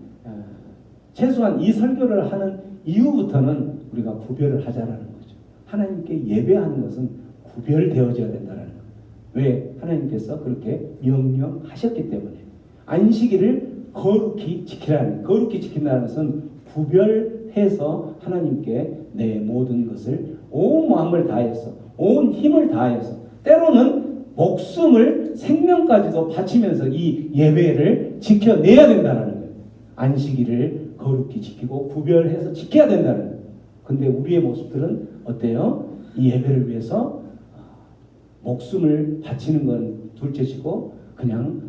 최소한 이 설교를 하는 이후부터는 우리가 구별을 하자라는 거죠. 하나님께 예배하는 것은 구별되어져야 된다는 거예요. 왜? 하나님께서 그렇게 명령하셨기 때문에. 안식일을 거룩히 지키라는, 거룩히 지킨다는 것은 구별해서 하나님께 내 모든 것을 온 마음을 다해서 온 힘을 다해서 때로는 목숨을 생명까지도 바치면서 이 예배를 지켜내야 된다는 거예요. 안식일을 거룩히 지키고 구별해서 지켜야 된다는 거예요. 근데 우리의 모습들은 어때요? 이 예배를 위해서 목숨을 바치는 건 둘째치고 그냥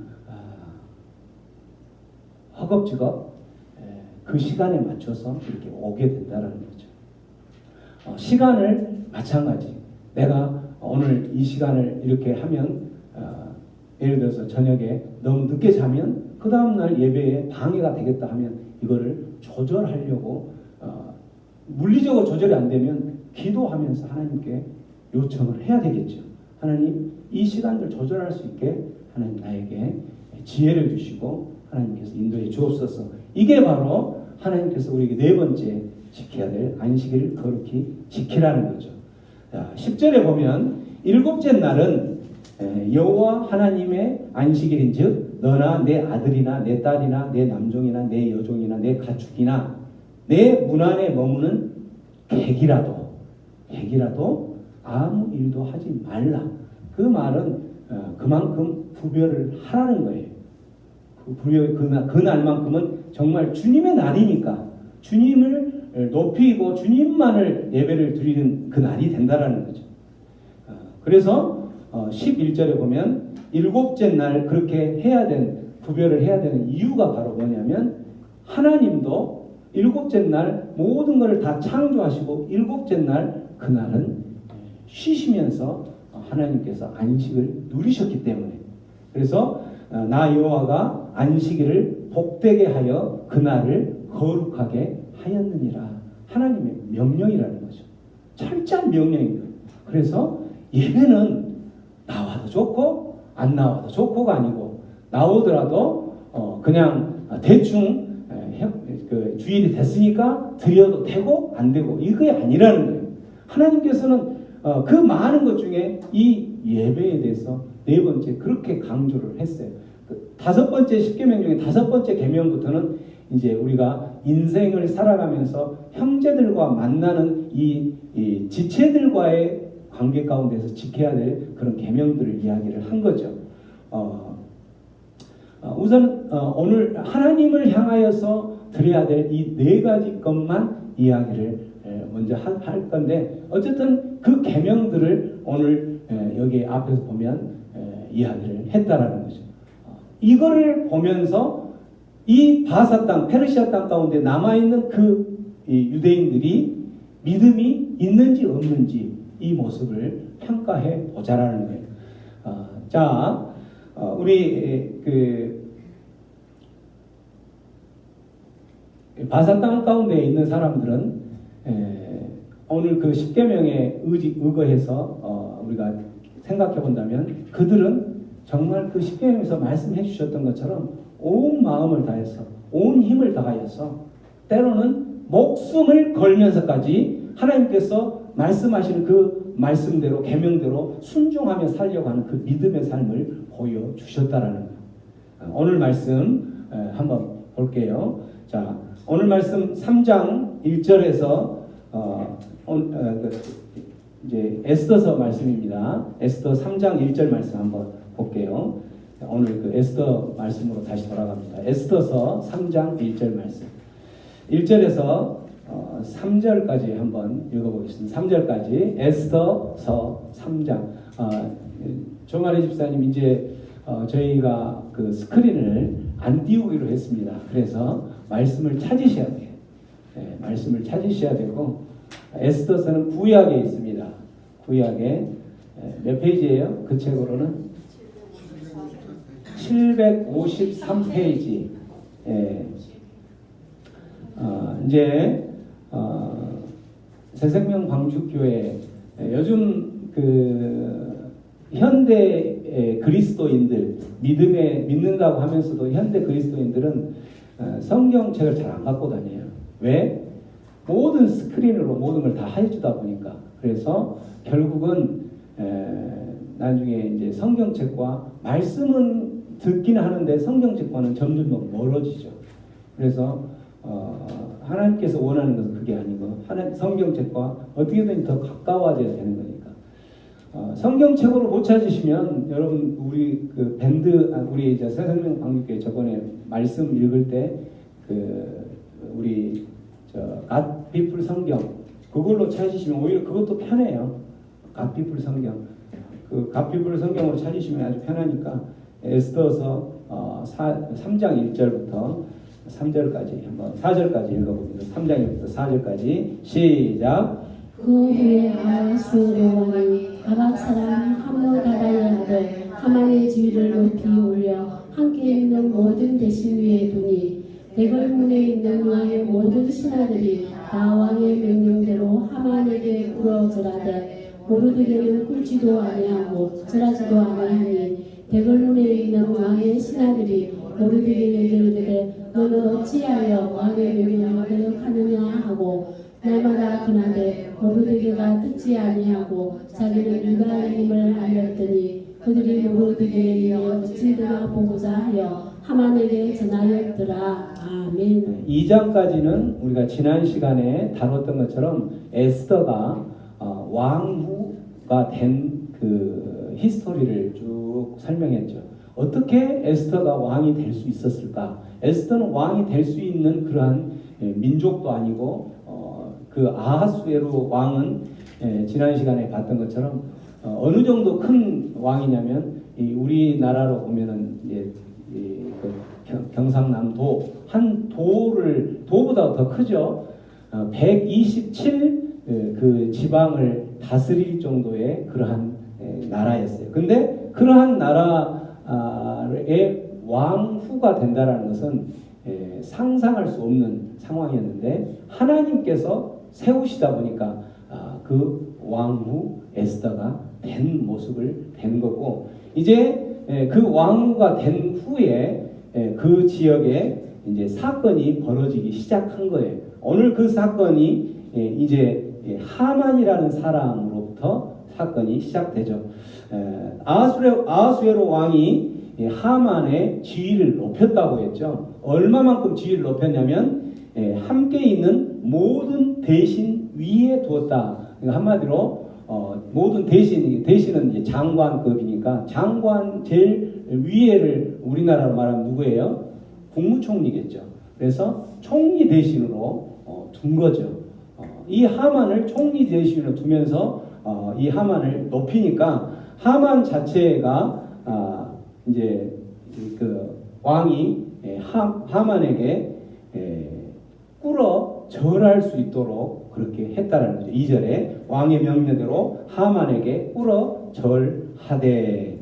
허겁지겁 그 시간에 맞춰서 이렇게 오게 된다는 거죠. 시간을 마찬가지. 내가 오늘 이 시간을 이렇게 하면 예를 들어서 저녁에 너무 늦게 자면 그 다음날 예배에 방해가 되겠다 하면 이거를 조절하려고 물리적으로 조절이 안 되면 기도하면서 하나님께 요청을 해야 되겠죠. 하나님 이 시간들 조절할 수 있게 하나님 나에게 지혜를 주시고 하나님께서 인도해 주옵소서. 이게 바로 하나님께서 우리에게 네 번째 지켜야 될 안식일을 거룩히 지키라는 거죠. 자, 10절에 보면 일곱째 날은 여호와 하나님의 안식일인즉 너나 내 아들이나 내 딸이나 내 남종이나 내 여종이나 내 가축이나 내 문 안에 머무는 객이라도 아무 일도 하지 말라. 그 말은 그만큼 구별을 하라는 거예요. 그날만큼은 정말 주님의 날이니까 주님을 높이고 주님만을 예배를 드리는 그 날이 된다라는 거죠. 그래서 11절에 보면 일곱째 날 그렇게 구별을 해야 되는 이유가 바로 뭐냐면 하나님도 일곱째 날 모든 것을 다 창조하시고 일곱째 날 그날은 쉬시면서 하나님께서 안식을 누리셨기 때문에 그래서 나 여호와가 안식일을 복되게 하여 그날을 거룩하게 하였느니라. 하나님의 명령이라는 거죠. 철저한 명령인 거예요. 그래서 예배는 나와도 좋고 안 나와도 좋고가 아니고 나오더라도 그냥 대충 주일이 됐으니까 드려도 되고 안 되고 이게 아니라는 거예요. 하나님께서는 그 많은 것 중에 이 예배에 대해서 네 번째 그렇게 강조를 했어요. 다섯 번째 십계명 중에 다섯 번째 계명부터는 이제 우리가 인생을 살아가면서 형제들과 만나는 이 지체들과의 관계 가운데서 지켜야 될 그런 계명들을 이야기를 한 거죠. 우선 오늘 하나님을 향하여서 드려야 될 이 네 가지 것만 이야기를 먼저 할 건데, 어쨌든 그 계명들을 오늘 여기 앞에서 보면 이야기를 했다라는 거죠. 이거를 보면서 이 바사 땅, 페르시아 땅 가운데 남아있는 이 유대인들이 믿음이 있는지 없는지 이 모습을 평가해 보자라는 거예요. 우리 바사 땅 가운데 있는 사람들은 오늘 그 십계명에 의거해서 우리가 생각해 본다면, 그들은 정말 그 십계명에서 말씀해 주셨던 것처럼 온 마음을 다해서, 온 힘을 다하여서, 때로는 목숨을 걸면서까지 하나님께서 말씀하시는 그 말씀대로, 계명대로 순종하며 살려고 하는 그 믿음의 삶을 보여주셨다라는 거예요. 오늘 말씀 한번 볼게요. 자, 오늘 말씀 3장 1절에서 이제 에스더서 말씀입니다. 에스더 3장 1절 말씀 한번 볼게요. 오늘 그 에스더 말씀으로 다시 돌아갑니다. 에스더서 3장 1절 말씀. 1절에서 3절까지 한번 읽어보겠습니다. 3절까지 에스더서 3장. 조마리 집사님, 이제 저희가 그 스크린을 안 띄우기로 했습니다. 그래서 말씀을 찾으셔야 돼요. 네, 말씀을 찾으셔야 되고, 에스더서는 구약에 있습니다. 구약에 몇 페이지예요? 그 책으로는 753페이지. 이제 새생명 광주교회 요즘 그 현대 그리스도인들, 믿는다고 하면서도 현대 그리스도인들은 성경책을 잘 안 갖고 다녀요. 왜? 모든 스크린으로 모든 걸 다 해주다 보니까. 그래서 결국은 나중에 이제 성경책과 말씀은 듣긴 하는데 성경책과는 점점 멀어지죠. 그래서 하나님께서 원하는 것은 그게 아니고 성경책과 어떻게든 더 가까워져야 되는 거니까. 성경책으로 못 찾으시면 여러분, 우리 그 우리 이제 새생명 광주교회 저번에 말씀 읽을 때 우리 갓피플 성경 그걸로 찾으시면 오히려 그것도 편해요. 갓피플 성경, 그 갓피플 성경으로 찾으시면 아주 편하니까 에스더서 3장 1절부터 3절까지 한번 4절까지 읽어봅니다. 3장부터 4절까지 시작. 그 후에 아하수에로 왕이 아각 사람 하므다다의 아들 하만의 지위를 높이 올려 함께 있는 모든 대신 위에 두니, 대궐문에 있는 왕의 모든 신하들이 다 왕의 명령대로 하만에게 꿇어절하되 모르드게는 꿇지도 아니하고 절하지도 아니하니, 대궐문에 있는 왕의 신하들이 모르드게에게 이르되 너는 어찌하여 왕의 명령을 거역하느냐 하고 날마다 그나되 모르드게가 듣지 아니하고 자기는 유다인임을 알렸더니, 그들이 모르드게에게 어찌되나 보고자 하여 하만에게 전하였더라. 아멘. 2장까지는 우리가 지난 시간에 다뤘던 것처럼 에스더가 왕후가 된 그 히스토리를 쭉 설명했죠. 어떻게 에스더가 왕이 될 수 있었을까? 에스더는 왕이 될 수 있는 그러한 민족도 아니고, 그 아하수에로 왕은 지난 시간에 봤던 것처럼 어느 정도 큰 왕이냐면, 우리나라로 보면은 경상남도 한 도보다 더 크죠. 127 그 지방을 다스릴 정도의 그러한 나라였어요. 근데 그러한 나라의 왕후가 된다라는 것은 상상할 수 없는 상황이었는데, 하나님께서 세우시다 보니까 그 왕후 에스더가 된 모습을 된 거고, 이제 그 왕후가 된 후에 그 지역에 이제 사건이 벌어지기 시작한 거예요. 오늘 그 사건이 이제 하만이라는 사람으로부터 사건이 시작되죠. 아하수에로 왕이 하만의 지위를 높였다고 했죠. 얼마만큼 지위를 높였냐면 함께 있는 모든 대신 위에 두었다. 그러니까 한마디로 모든 대신은 이제 장관급이니까 장관 제일 위에를 우리나라로 말하면 누구예요? 국무총리겠죠. 그래서 총리 대신으로 둔 거죠. 이 하만을 총리 대신으로 두면서 이 하만을 높이니까 하만 자체가 이제 그 왕이 하만에게 꿇어 절할 수 있도록 그렇게 했다라는 거죠. 2절에 왕의 명령대로 하만에게 꿇어 절하되.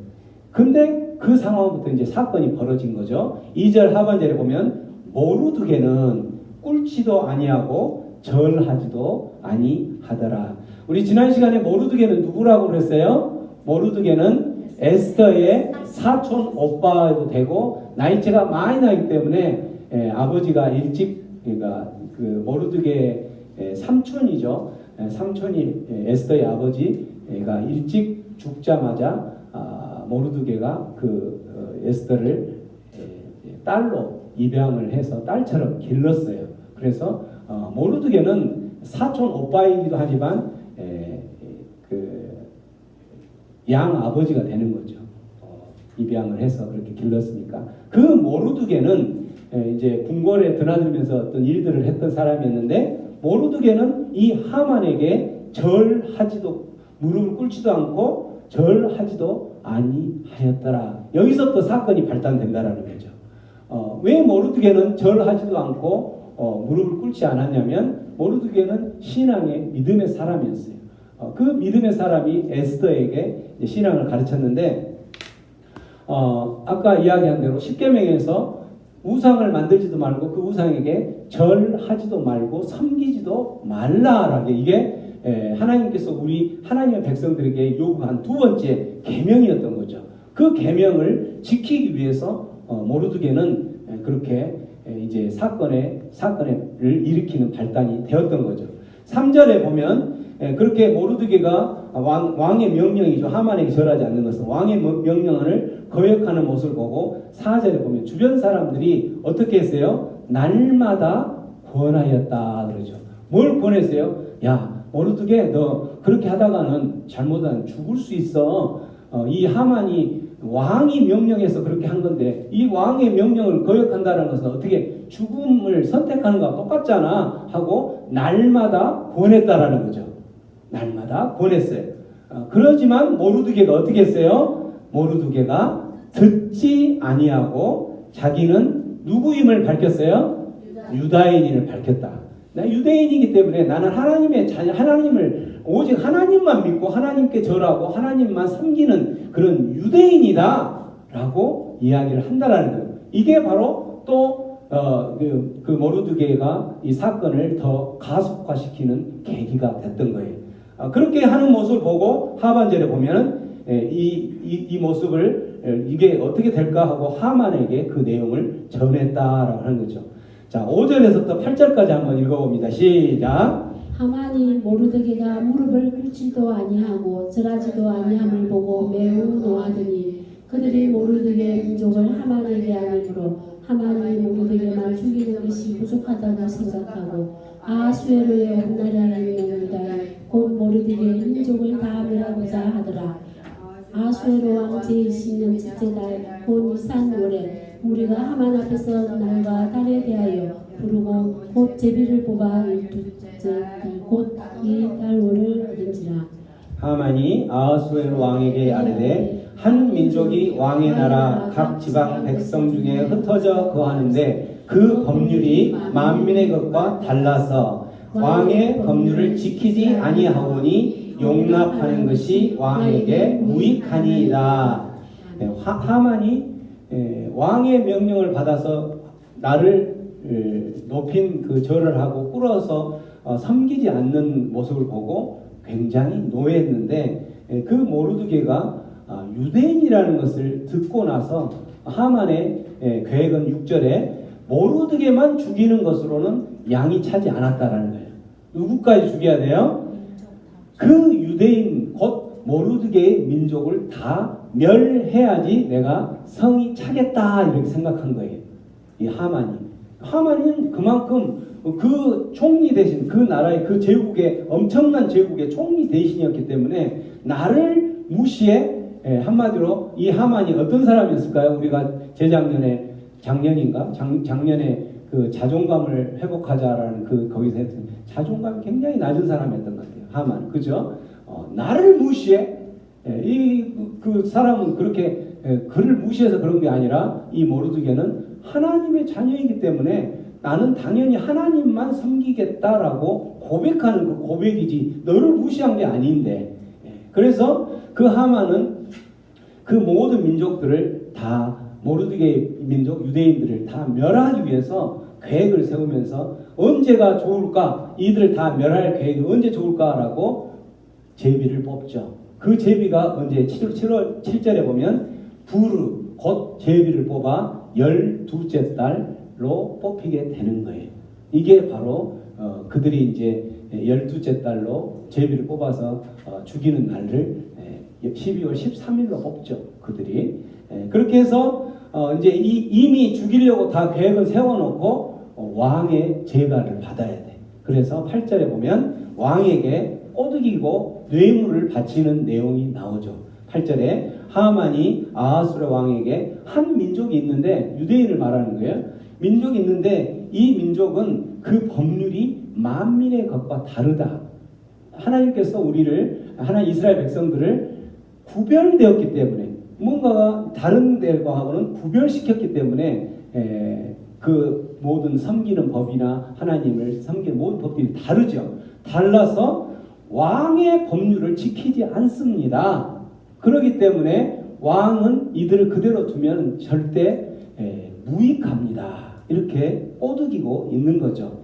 근데 그 상황부터 이제 사건이 벌어진 거죠. 2절 하반절에 보면 모르드게는 꿇지도 아니하고 절하지도 아니하더라. 우리 지난 시간에 모르드게는 누구라고 그랬어요? 모르드게는 에스더의 사촌 오빠도 되고 나이차가 많이 나기 때문에 아버지가 일찍, 그러니까 그 모르드게 삼촌이죠. 삼촌이 에스더의 아버지가 일찍 죽자마자 모르드게가 그 에스더를 딸로 입양을 해서 딸처럼 길렀어요. 그래서 모르드게는 사촌 오빠이기도 하지만 그 양 아버지가 되는 거죠. 입양을 해서 그렇게 길렀으니까. 그 모르드게는 이제 궁궐에 드나들면서 어떤 일들을 했던 사람이었는데, 모르드게는 이 하만에게 절하지도, 무릎을 꿇지도 않고 절하지도 아니하였더라. 여기서 또 사건이 발단된다라는 거죠. 왜 모르드게는 절하지도 않고 무릎을 꿇지 않았냐면, 모르드게는 신앙의 믿음의 사람이었어요. 그 믿음의 사람이 에스더에게 신앙을 가르쳤는데, 아까 이야기한 대로 십계명에서 우상을 만들지도 말고 그 우상에게 절하지도 말고 섬기지도 말라라게, 이게 하나님께서 우리 하나님의 백성들에게 요구한 두 번째 계명이었던 거죠. 그 계명을 지키기 위해서 모르드게는 그렇게 이제 사건을 일으키는 발단이 되었던 거죠. 3절에 보면 그렇게 모르드게가 왕의 명령이죠. 하만에게 절하지 않는 것은 왕의 명령을 거역하는 모습을 보고 4절에 보면 주변 사람들이 어떻게 했어요? 날마다 권하였다 그러죠. 뭘 권했어요? 야, 모르드게 너 그렇게 하다가는 잘못하면 죽을 수 있어. 이 하만이 왕이 명령해서 그렇게 한 건데 이 왕의 명령을 거역한다는 것은 어떻게 죽음을 선택하는 것과 똑같잖아 하고 날마다 권했다라는 거죠. 날마다 권했어요. 그러지만 모르드게가 어떻게 했어요? 모르드게가 듣지 아니하고 자기는 누구임을 밝혔어요? 유다인임을 밝혔다. 나 유대인이기 때문에 나는 하나님의 자녀, 하나님을 오직 하나님만 믿고 하나님께 절하고 하나님만 섬기는 그런 유대인이다 라고 이야기를 한다라는 거예요. 이게 바로 또 그 모르드게가 이 사건을 더 가속화시키는 계기가 됐던 거예요. 그렇게 하는 모습을 보고 하반절에 보면 이 모습을 이게 어떻게 될까 하고 하만에게 그 내용을 전했다라고 하는 거죠. 자, 5절에서부터 8절까지 한번 읽어봅니다. 시작. 하만이 모르드게가 무릎을 꿇지도 아니하고 절하지도 아니함을 보고 매우 노하더니 그들이 모르드게 민족을 하만에게 아니므로 하만이 모르드게만 죽이는 것이 부족하다고 생각하고 아수에로의 온나라에 있는 유다에 곧 모르드게 민족을 다 멸하고자 하더라. 아수에로 왕 제20년 첫째 달 곧 이산월에 우리가 하만 앞에서 날과 달에 대하여 부르고 곧 제비를 뽑아 둘째 달 곧 이 달월을 얻은지라. 하만이 아하수에로 왕에게 아뢰되 한 민족이 왕의 나라 각 지방 백성 중에 흩어져 거하는데 그 법률이 만민의 것과 달라서 왕의 법률을 지키지 아니하오니 용납하는 것이 왕에게 무익하니이다. 하만이 왕의 명령을 받아서 나를 높인 그 절을 하고 꿇어서 섬기지 않는 모습을 보고 굉장히 노했는데, 그 모르드게가 유대인이라는 것을 듣고 나서 하만의 계획은 6절에 모르드게만 죽이는 것으로는 양이 차지 않았다라는 거예요. 누구까지 죽여야 돼요? 그 유대인 곧 모르드게의 민족을 다 멸해야지 내가 성이 차겠다 이렇게 생각한 거예요. 이 하만은 그만큼 그 총리 대신 그 나라의 그 제국의 엄청난 제국의 총리 대신이었기 때문에 나를 무시해. 한마디로 이 하만이 어떤 사람이었을까요? 우리가 작년에 그 자존감을 회복하자라는 그 거기서 했던 자존감이 굉장히 낮은 사람이었던 것 같아요. 하만, 그죠? 나를 무시해. 그 사람은 그렇게 그를 무시해서 그런 게 아니라 이 모르드게는 하나님의 자녀이기 때문에 나는 당연히 하나님만 섬기겠다라고 고백하는 그 고백이지 너를 무시한 게 아닌데. 그래서 그 하만은 그 모든 민족들을 다 모르드게 민족 유대인들을 다 멸하기 위해서 계획을 세우면서 언제가 좋을까, 이들을 다 멸할 계획이 언제 좋을까라고 제비를 뽑죠. 그 제비가 언제 7월 7절에 보면 부르 곧 제비를 뽑아 12째 달로 뽑히게 되는 거예요. 이게 바로 그들이 이제 12째 달로 제비를 뽑아서 죽이는 날을 12월 13일로 뽑죠. 그들이. 그렇게 해서 이제 이미 죽이려고 다 계획을 세워놓고 왕의 제가를 받아야 돼. 그래서 8절에 보면 왕에게 꼬드기고 뇌물을 바치는 내용이 나오죠. 8절에 하만이 아하수르 왕에게 한 민족이 있는데, 유대인을 말하는 거예요. 민족이 있는데 이 민족은 그 법률이 만민의 것과 다르다. 하나님께서 하나님 이스라엘 백성들을 구별되었기 때문에, 뭔가가 다른 데하고는 구별시켰기 때문에 그 모든 섬기는 법이나 하나님을 섬기는 모든 법들이 다르죠. 달라서 왕의 법률을 지키지 않습니다. 그렇기 때문에 왕은 이들을 그대로 두면 절대 무익합니다. 이렇게 꼬드기고 있는 거죠.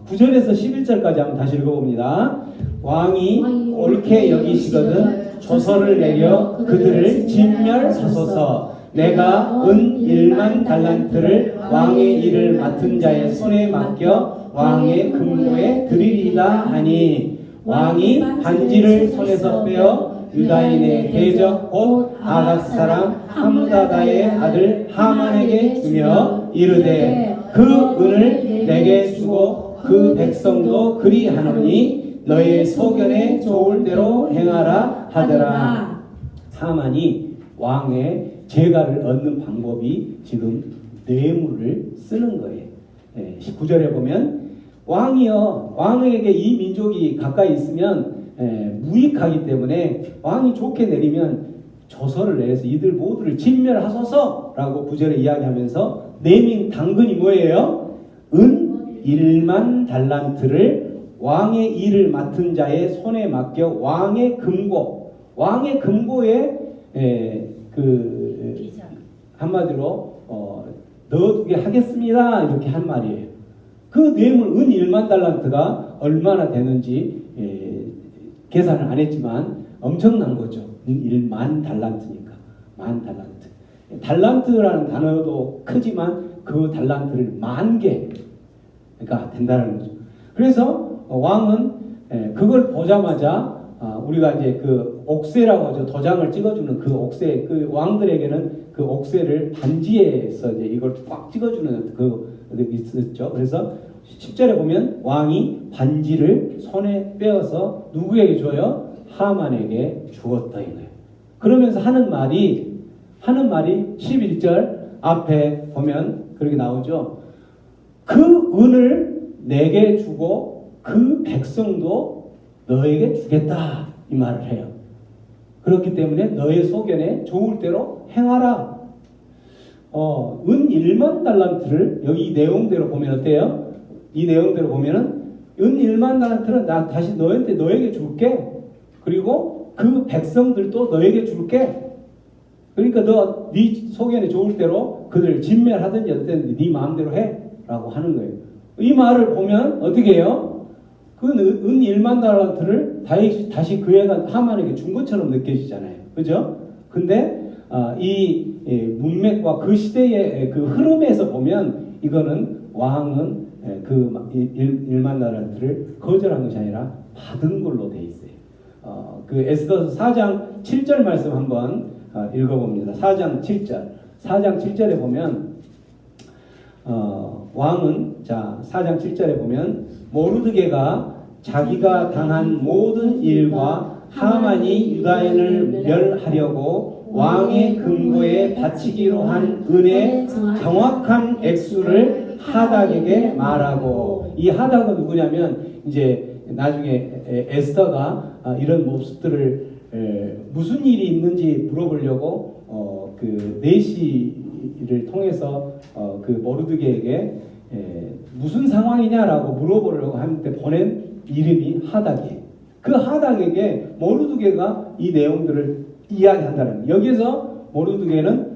9절에서 11절까지 한번 다시 읽어봅니다. 왕이 옳게 여기시거든 조서를 내려 그들을 진멸하소서. 내가 은 1만 달란트를 왕의 일을 맡은 자의 손에 맡겨 왕의 금고에 드리리다 하니, 왕이 반지를 손에서 빼어 유다인의 대적 곧 아각 사람 함무다다의 아들 하만에게 주며 이르되 그 은을 내게 주고 그 백성도 그리하노니 너의 소견에 좋을 대로 행하라 하더라. 하만이 왕의 제가를 얻는 방법이 지금 뇌물을 쓰는 거예요. 19절에 보면 왕에게 이 민족이 가까이 있으면 무익하기 때문에 왕이 좋게 내리면 조서를 내서 이들 모두를 진멸하소서라고 9절에 이야기하면서 내민 당근이 뭐예요? 은 1만 달란트를 왕의 일을 맡은 자의 손에 맡겨 왕의 금고에 한마디로 넣어두게 하겠습니다. 이렇게 한 말이에요. 그 뇌물 은 1만 달란트가 얼마나 되는지 계산을 안 했지만 엄청난 거죠. 1만 달란트니까. 만 달란트. 달란트라는 단어도 크지만 그 달란트를 10,000개가 된다는 거죠. 그래서 왕은 그걸 보자마자 우리가 이제 그 옥새라고 하죠. 도장을 찍어주는 그 옥새, 그 왕들에게는 그 옥새를 반지에서 이제 이걸 꽉 찍어주는 그 있었죠. 그래서 10절에 보면 왕이 반지를 손에 빼어서 누구에게 줘요? 하만에게 주었다 이거예요. 그러면서 하는 말이 11절 앞에 보면 그렇게 나오죠. 그 은을 내게 주고 그 백성도 너에게 주겠다 이 말을 해요. 그렇기 때문에 너의 소견에 좋을 대로 행하라. 은 1만 달란트를 여기 이 내용대로 보면 어때요? 이 내용대로 보면은 은 1만 달란트는 나 다시 너에게 줄게. 그리고 그 백성들도 너에게 줄게. 그러니까 네 소견에 좋을 대로 그들을 진멸하든지 어쨌든 네 마음대로 해라고 하는 거예요. 이 말을 보면 어떻게 해요? 그 은 1만 달란트를 다시 그 애가 하만에게 준 것처럼 느껴지잖아요. 그죠? 근데 이 문맥과 그 시대의 그 흐름에서 보면 이거는 왕은 그 1만 달란트를 거절한 것이 아니라 받은 걸로 돼 있어요. 그 에스더서 4장 7절 말씀 한번 읽어봅니다. 4장 7절. 4장 7절에 보면 왕은 4장 7절에 보면 모르드게가 자기가 당한 모든 일과 하만이 유다인을 멸하려고 왕의 금고에 바치기로 한 은의 정확한 액수를 하닥에게 말하고, 이 하닥은 누구냐면 이제 나중에 에스더가 이런 모습들을 무슨 일이 있는지 물어보려고 그 내시를 통해서 그 모르드게에게 무슨 상황이냐라고 물어보려고 하는데 보낸 이름이 하닥이에요. 그 하닥에게 모르드게가 이 내용들을 이야기한다는 거예요. 여기서 모르드게는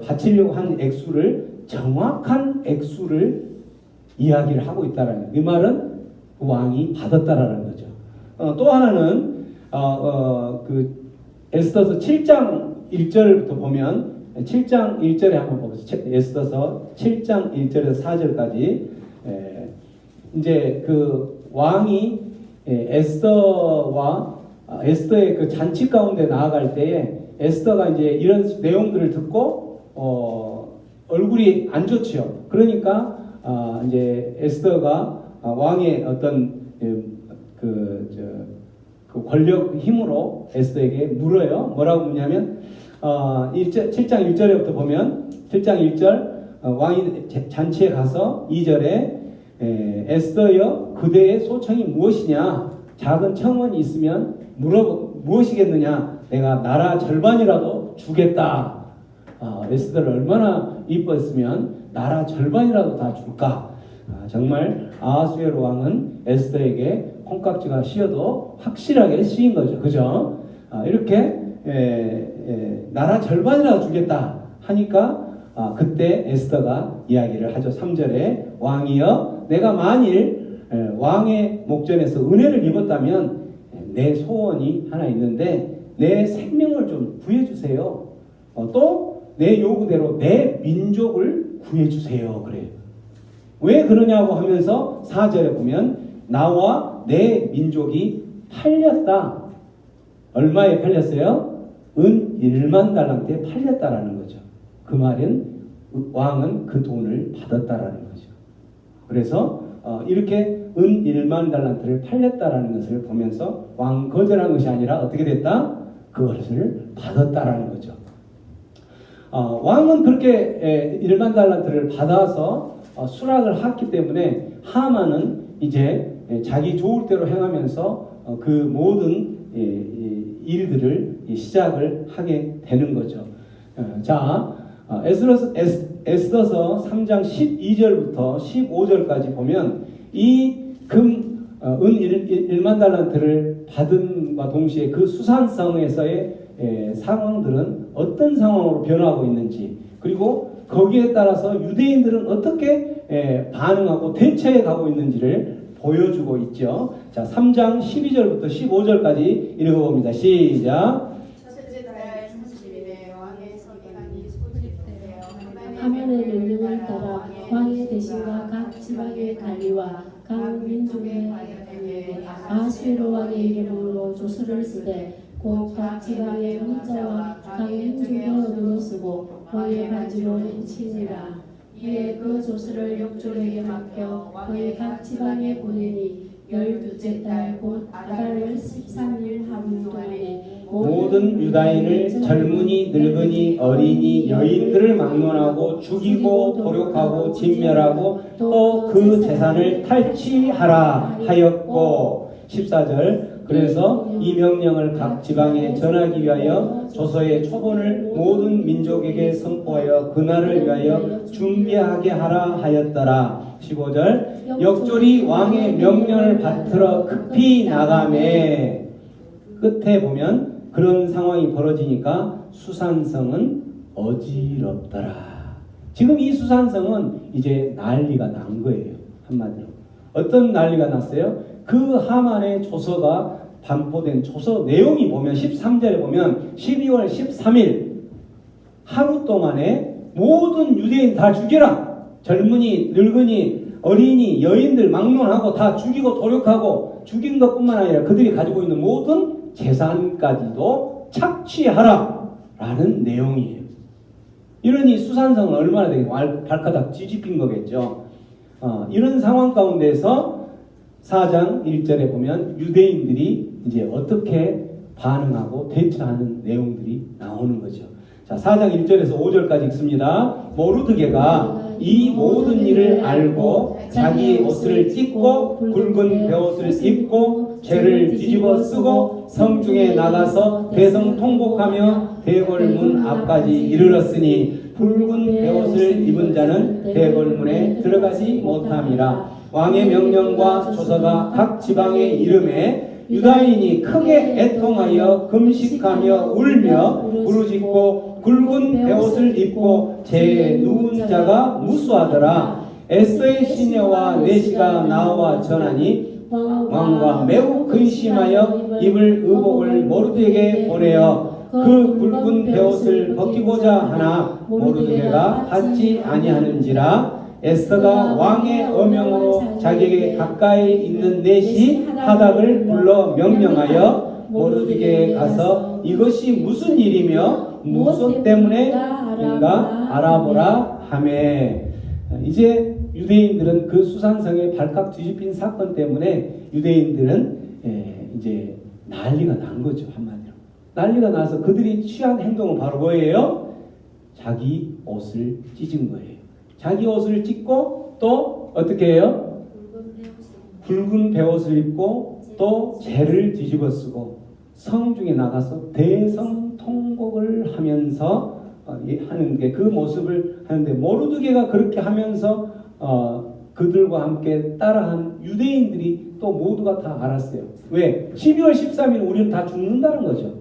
바치려고 한 액수를, 정확한 액수를 이야기를 하고 있다는 거예요. 이 말은 왕이 받았다라는 거죠. 또 하나는 그 에스더서 7장 1절부터 보면 7장 1절에 한번 보겠습니다. 에스더서 7장 1절에서 4절까지 이제 그 왕이 에스더의 그 잔치 가운데 나아갈 때에 에스더가 이제 이런 내용들을 듣고 얼굴이 안 좋지요. 그러니까 이제 에스더가 왕의 어떤 그 권력 힘으로 에스더에게 물어요. 뭐라고 묻냐면 7장 1절에부터 보면 7장 1절 왕이 잔치에 가서 2절에 에스더여 그대의 소청이 무엇이냐, 작은 청원이 있으면 무엇이겠느냐, 내가 나라 절반이라도 주겠다. 에스더를 얼마나 이뻤으면 나라 절반이라도 다 줄까. 정말 아하수에로 왕은 에스더에게 콩깍지가 씌어도 확실하게 씌인 거죠. 그죠? 이렇게 나라 절반이라도 주겠다 하니까 그때 에스더가 이야기를 하죠. 3절에 왕이여 내가 만일 왕의 목전에서 은혜를 입었다면 내 소원이 하나 있는데 내 생명을 좀 구해주세요. 또 내 요구대로 내 민족을 구해주세요. 그래요. 왜 그러냐고 하면서 4절에 보면 나와 내 민족이 팔렸다. 얼마에 팔렸어요? 은 1만 달란트에 팔렸다라는 거죠. 그 말은 왕은 그 돈을 받았다라는 거죠. 그래서 이렇게 은 1만 달란트를 팔렸다라는 것을 보면서 왕 거절한 것이 아니라 어떻게 됐다? 그것을 받았다라는 거죠. 왕은 그렇게 1만 달란트를 받아서 수락을 했기 때문에 하만은 이제 자기 좋을 대로 행하면서 그 모든 일들을 시작을 하게 되는 거죠. 자, 에스더서 3장 12절부터 15절까지 보면 이 은 1만 달란트를 받은과 동시에 그 수산성에서의 상황들은 어떤 상황으로 변화하고 있는지, 그리고 거기에 따라서 유대인들은 어떻게 반응하고 대처해 가고 있는지를 보여주고 있죠. 자, 3장 12절부터 15절까지 읽어봅니다. 시작. 첫째 달 30일에 왕의 서기관이 소집되어 하만의 명령을 따라 왕의 대신과 각 지방의 관리와 각 민족의 관리에게 아수에로 왕의 이름으로 조서를 쓰되 곧 각 지방의 문자와 각 민족의 언어로 쓰고 왕의 반지로 인치니라. 이에 그 조서를 역졸에게 맡겨 왕의 각 지방에 보내니 12째 달 곧 아달월 13일 하루 동안에 모든 유다인을 젊은이, 늙은이, 어린이, 여인들을 막론하고 죽이고 도륙하고 진멸하고 또 그 재산을 탈취하라 하였고 14절 그래서 이 명령을 각 지방에 전하기 위하여 조서의 초본을 모든 민족에게 선포하여 그날을 위하여 준비하게 하라 하였더라. 15절 역졸이 왕의 명령을 받들어 급히 나가매. 끝에 보면 그런 상황이 벌어지니까 수산성은 어지럽더라. 지금 이 수산성은 이제 난리가 난 거예요. 한마디로. 어떤 난리가 났어요? 그 하만의 조서가 반포된 조서 내용이 보면 13절에 보면 12월 13일 하루 동안에 모든 유대인 다 죽여라. 젊은이, 늙은이, 어린이, 여인들 막론하고 다 죽이고 도륙하고 죽인 것뿐만 아니라 그들이 가지고 있는 모든 재산까지도 착취하라 라는 내용이에요. 이러니 수산성은 얼마나 되겠고 발가닥 뒤집힌 거겠죠. 이런 상황 가운데서 4장 1절에 보면 유대인들이 이제 어떻게 반응하고 대처하는 내용들이 나오는 거죠. 자, 4장 1절에서 5절까지 읽습니다. 모르드게가 이 모든 일을 알고 자기 옷을 찢고 굵은 베옷을 입고 죄를 뒤집어 쓰고 성중에 나가서 대성 통곡하며 대궐문 앞까지 이르렀으니 굵은 베옷을 입은 자는 대궐문에 들어가지 못함이라. 왕의 명령과 조서가 각 지방에 이름에 유다인이 크게 애통하여 금식하며 울며 부르짖고 굵은 베옷을 입고 죄에 누운 자가 무수하더라. 에스더의 시녀와 내시가 나와 전하니 왕과 매우 근심하여 입을 의복을 모르드게에게 보내어 그 굵은 베옷을 벗기고자 하나 모르드게가 받지 아니하는지라. 에스더가 왕의 어명으로 자기에게 가까이 있는 내시 하닥을 불러 명령하여 모르드게에 가서 이것이 무슨 일이며 무엇 때문에인가 알아보라 하매. 이제 유대인들은 그 수산성의 발칵 뒤집힌 사건 때문에 유대인들은 이제 난리가 난 거죠. 한마디로 난리가 나서 그들이 취한 행동은 바로 뭐예요? 자기 옷을 찢은 거예요. 자기 옷을 찢고 또 어떻게 해요? 굵은 베옷을 입고 또 죄를 뒤집어 쓰고 성중에 나가서 대성 통곡을 하면서 하는 게 그 모습을 하는데, 모르드게가 그렇게 하면서 그들과 함께 따라한 유대인들이 또 모두가 다 알았어요. 왜? 12월 13일 우리는 다 죽는다는 거죠.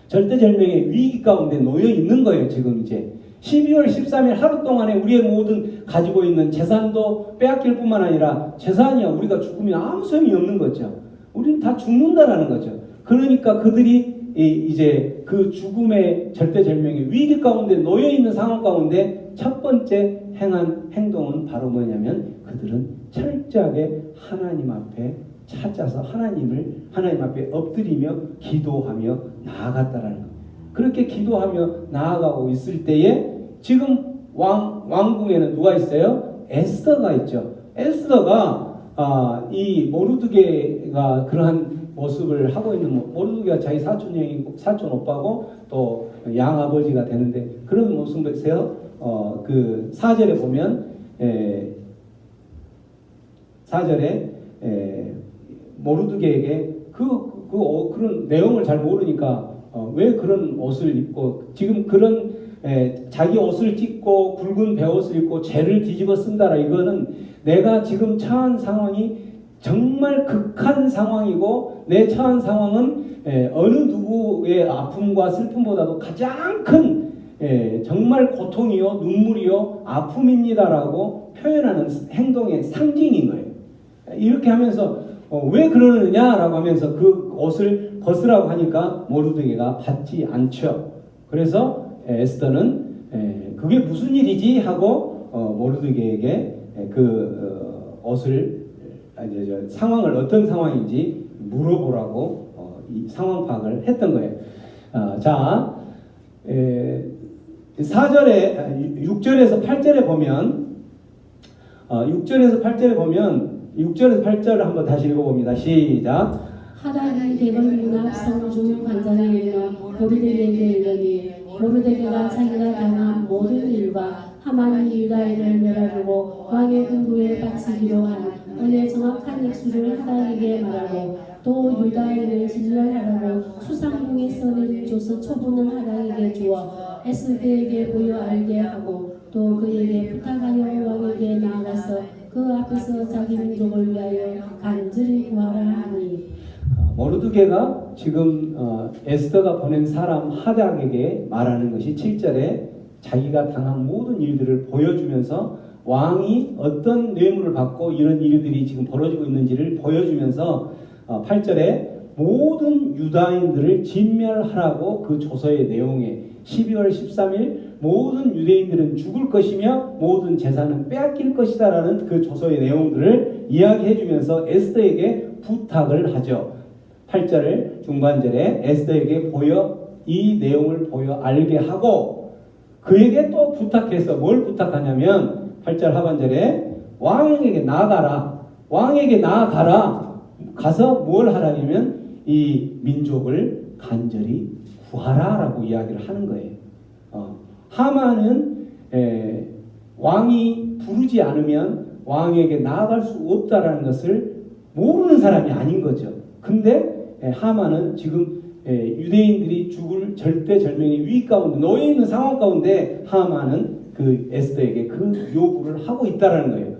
절대절명의 위기 가운데 놓여 있는 거예요. 지금 이제 12월 13일 하루 동안에 우리의 모든 가지고 있는 재산도 빼앗길 뿐만 아니라 재산이야 우리가 죽으면 아무 소용이 없는 거죠. 우리는 다 죽는다라는 거죠. 그러니까 그들이 이제 그 죽음의 절대절명의 위기 가운데 놓여 있는 상황 가운데 첫 번째 행한 행동은 바로 뭐냐면 그들은 철저하게 하나님 앞에 찾아서 하나님 앞에 엎드리며 기도하며 나아갔다라는 거예요. 그렇게 기도하며 나아가고 있을 때에 지금 왕궁에는 누가 있어요? 에스더가 있죠. 에스더가 이 모르드게가 그러한 모습을 하고 있는, 모르드게가 자기 사촌 오빠고 또 양아버지가 되는데 그런 모습에서 그 4절에 보면 4절에 모르드게에게 그런 내용을 잘 모르니까 왜 그런 옷을 입고 지금 그런 자기 옷을 찢고 굵은 베옷을 입고 죄를 뒤집어 쓴다라. 이거는 내가 지금 처한 상황이 정말 극한 상황이고 내 처한 상황은 어느 누구의 아픔과 슬픔보다도 가장 큰 정말 고통이요 눈물이요 아픔입니다라고 표현하는 행동의 상징인 거예요. 이렇게 하면서 왜 그러느냐라고 하면서 그 옷을 벗으라고 하니까 모르드게가 받지 않죠. 그래서 에스더는 그게 무슨 일이지 하고 모르드게에게 그 옷을 상황을 어떤 상황인지 물어보라고 이 상황 파악을 했던 거예요. 자, 4절에 6절에서 8절에 보면 6절에서 8절을 한번 다시 읽어봅니다. 시작. 하닥이 대궐문 앞 성중 관장에 이르러 모르드게에게 이르니 모르드게가 자기가 당한 모든 일과 하만이 유다인을 멸하려고 왕의 군부에 바치기로 한 은혜 정확한 액수를 하닥에게 말하고 또 유다인을 진멸하라고 수상궁에서 내린 조서 초본을 하닥에게 주어 에스더에게 보여 알게 하고 또 그에게 부탁하여 왕에게 나아가서 그 앞에서 자기 민족을 위하여 간절히 구하라 하니. 모르드게가 지금 에스더가 보낸 사람 하닥에게 말하는 것이 7절에 자기가 당한 모든 일들을 보여주면서 왕이 어떤 뇌물을 받고 이런 일들이 지금 벌어지고 있는지를 보여주면서 8절에 모든 유다인들을 진멸하라고 그 조서의 내용에 12월 13일 모든 유대인들은 죽을 것이며 모든 재산은 빼앗길 것이다 라는 그 조서의 내용들을 이야기해 주면서 에스더에게 부탁을 하죠. 8절 중반절에 에스더에게 보여 이 내용을 보여 알게 하고 그에게 또 부탁해서 뭘 부탁하냐면 8절 하반절에 왕에게 나아가라. 왕에게 나아가라. 가서 뭘 하라냐면 이 민족을 간절히 구하라라고 이야기를 하는 거예요. 하만은 왕이 부르지 않으면 왕에게 나아갈 수 없다라는 것을 모르는 사람이 아닌 거죠. 근데 하만은 지금 유대인들이 죽을 절대절명의 위기 가운데 놓여 있는 상황 가운데 하만은 그 에스더에게 그 요구를 하고 있다라는 거예요.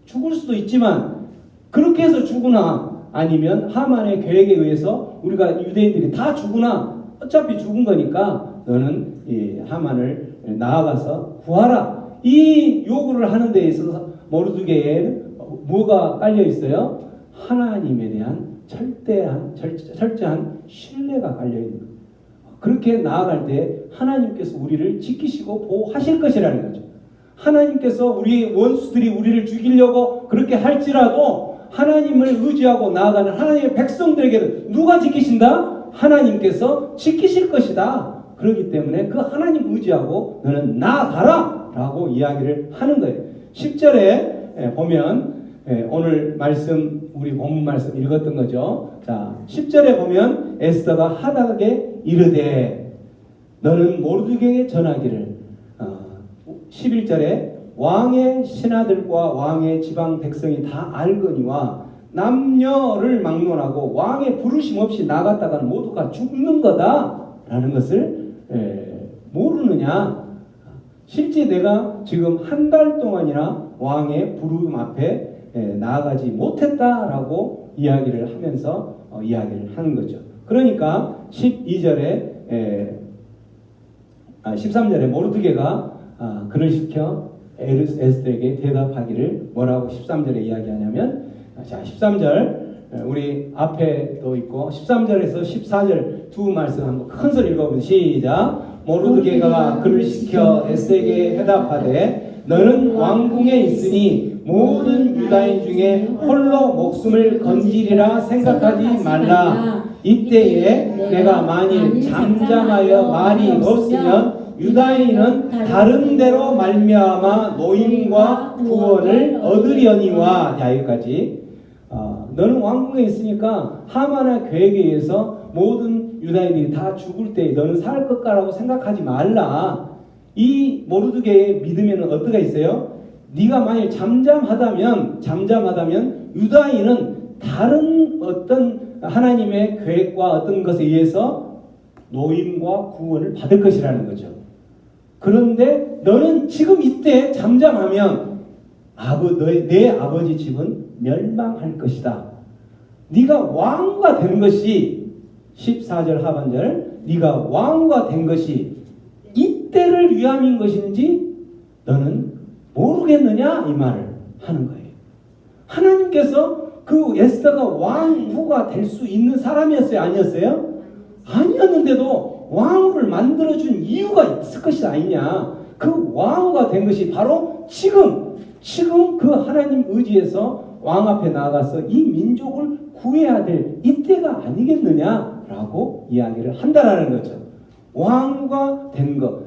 죽을 수도 있지만 그렇게 해서 죽으나 아니면 하만의 계획에 의해서 우리가 유대인들이 다 죽으나 어차피 죽은 거니까 너는 하만을 나아가서 구하라. 이 요구를 하는 데 있어서 모르드게에는 뭐가 깔려 있어요? 하나님에 대한 철저한 신뢰가 깔려 있는 거예요. 그렇게 나아갈 때 하나님께서 우리를 지키시고 보호하실 것이라는 거죠. 하나님께서 우리 원수들이 우리를 죽이려고 그렇게 할지라도 하나님을 의지하고 나아가는 하나님의 백성들에게는 누가 지키신다? 하나님께서 지키실 것이다. 그렇기 때문에 그 하나님 의지하고 너는 나아가라 라고 이야기를 하는 거예요. 10절에 보면 오늘 말씀 우리 본문 말씀 읽었던 거죠. 자, 10절에 보면 에스더가 하닥에게 이르되 너는 모르드게에게 전하기를 11절에 왕의 신하들과 왕의 지방 백성이 다 알거니와 남녀를 막론하고 왕의 부르심 없이 나갔다가는 모두가 죽는 거다라는 것을 모르느냐. 실제 내가 지금 한 달 동안이나 왕의 부름 앞에 나아가지 못했다라고 이야기를 하면서 이야기를 하는 거죠. 그러니까 13절에 모르드게가 그를 시켜 에스더에게 대답하기를 뭐라고 13절에 이야기하냐면 자 13절 우리 앞에도 있고 13절에서 14절 두 말씀 한번 큰 소리 읽어보세요. 시작. 모르드게가 그를 시켜 에스더에게 대답하되 너는 왕궁에 있으니 모든 유다인 중에 홀로 목숨을 건지리라 생각하지 말라. 이때에 내가 만일 잠잠하여 말이 없으면 유다인은 다른 데로 말미암아 노임과 구원을 얻으려니와. 자, 여기까지. 너는 왕궁에 있으니까 하만의 계획에 의해서 모든 유다인들이 다 죽을 때 너는 살 것까라고 생각하지 말라. 이 모르드게의 믿음에는 어떠가 있어요? 네가 만일 잠잠하다면 유다인은 다른 어떤 하나님의 계획과 어떤 것에 의해서 노임과 구원을 받을 것이라는 거죠. 그런데 너는 지금 이때 잠잠하면 내 아버지 집은 멸망할 것이다. 네가 왕과 된 것이 14절 하반절 네가 왕과 된 것이 이때를 위함인 것인지 너는 모르겠느냐 이 말을 하는 거예요. 하나님께서 그 에스더가 왕후가 될 수 있는 사람이었어요? 아니었어요? 아니었는데도 왕후를 만들어준 이유가 있을 것이 아니냐. 그 왕후가 된 것이 바로 지금 그 하나님 의지에서 왕 앞에 나가서 이 민족을 구해야 될 이때가 아니겠느냐라고 이야기를 한다라는 거죠. 왕후가 된 것,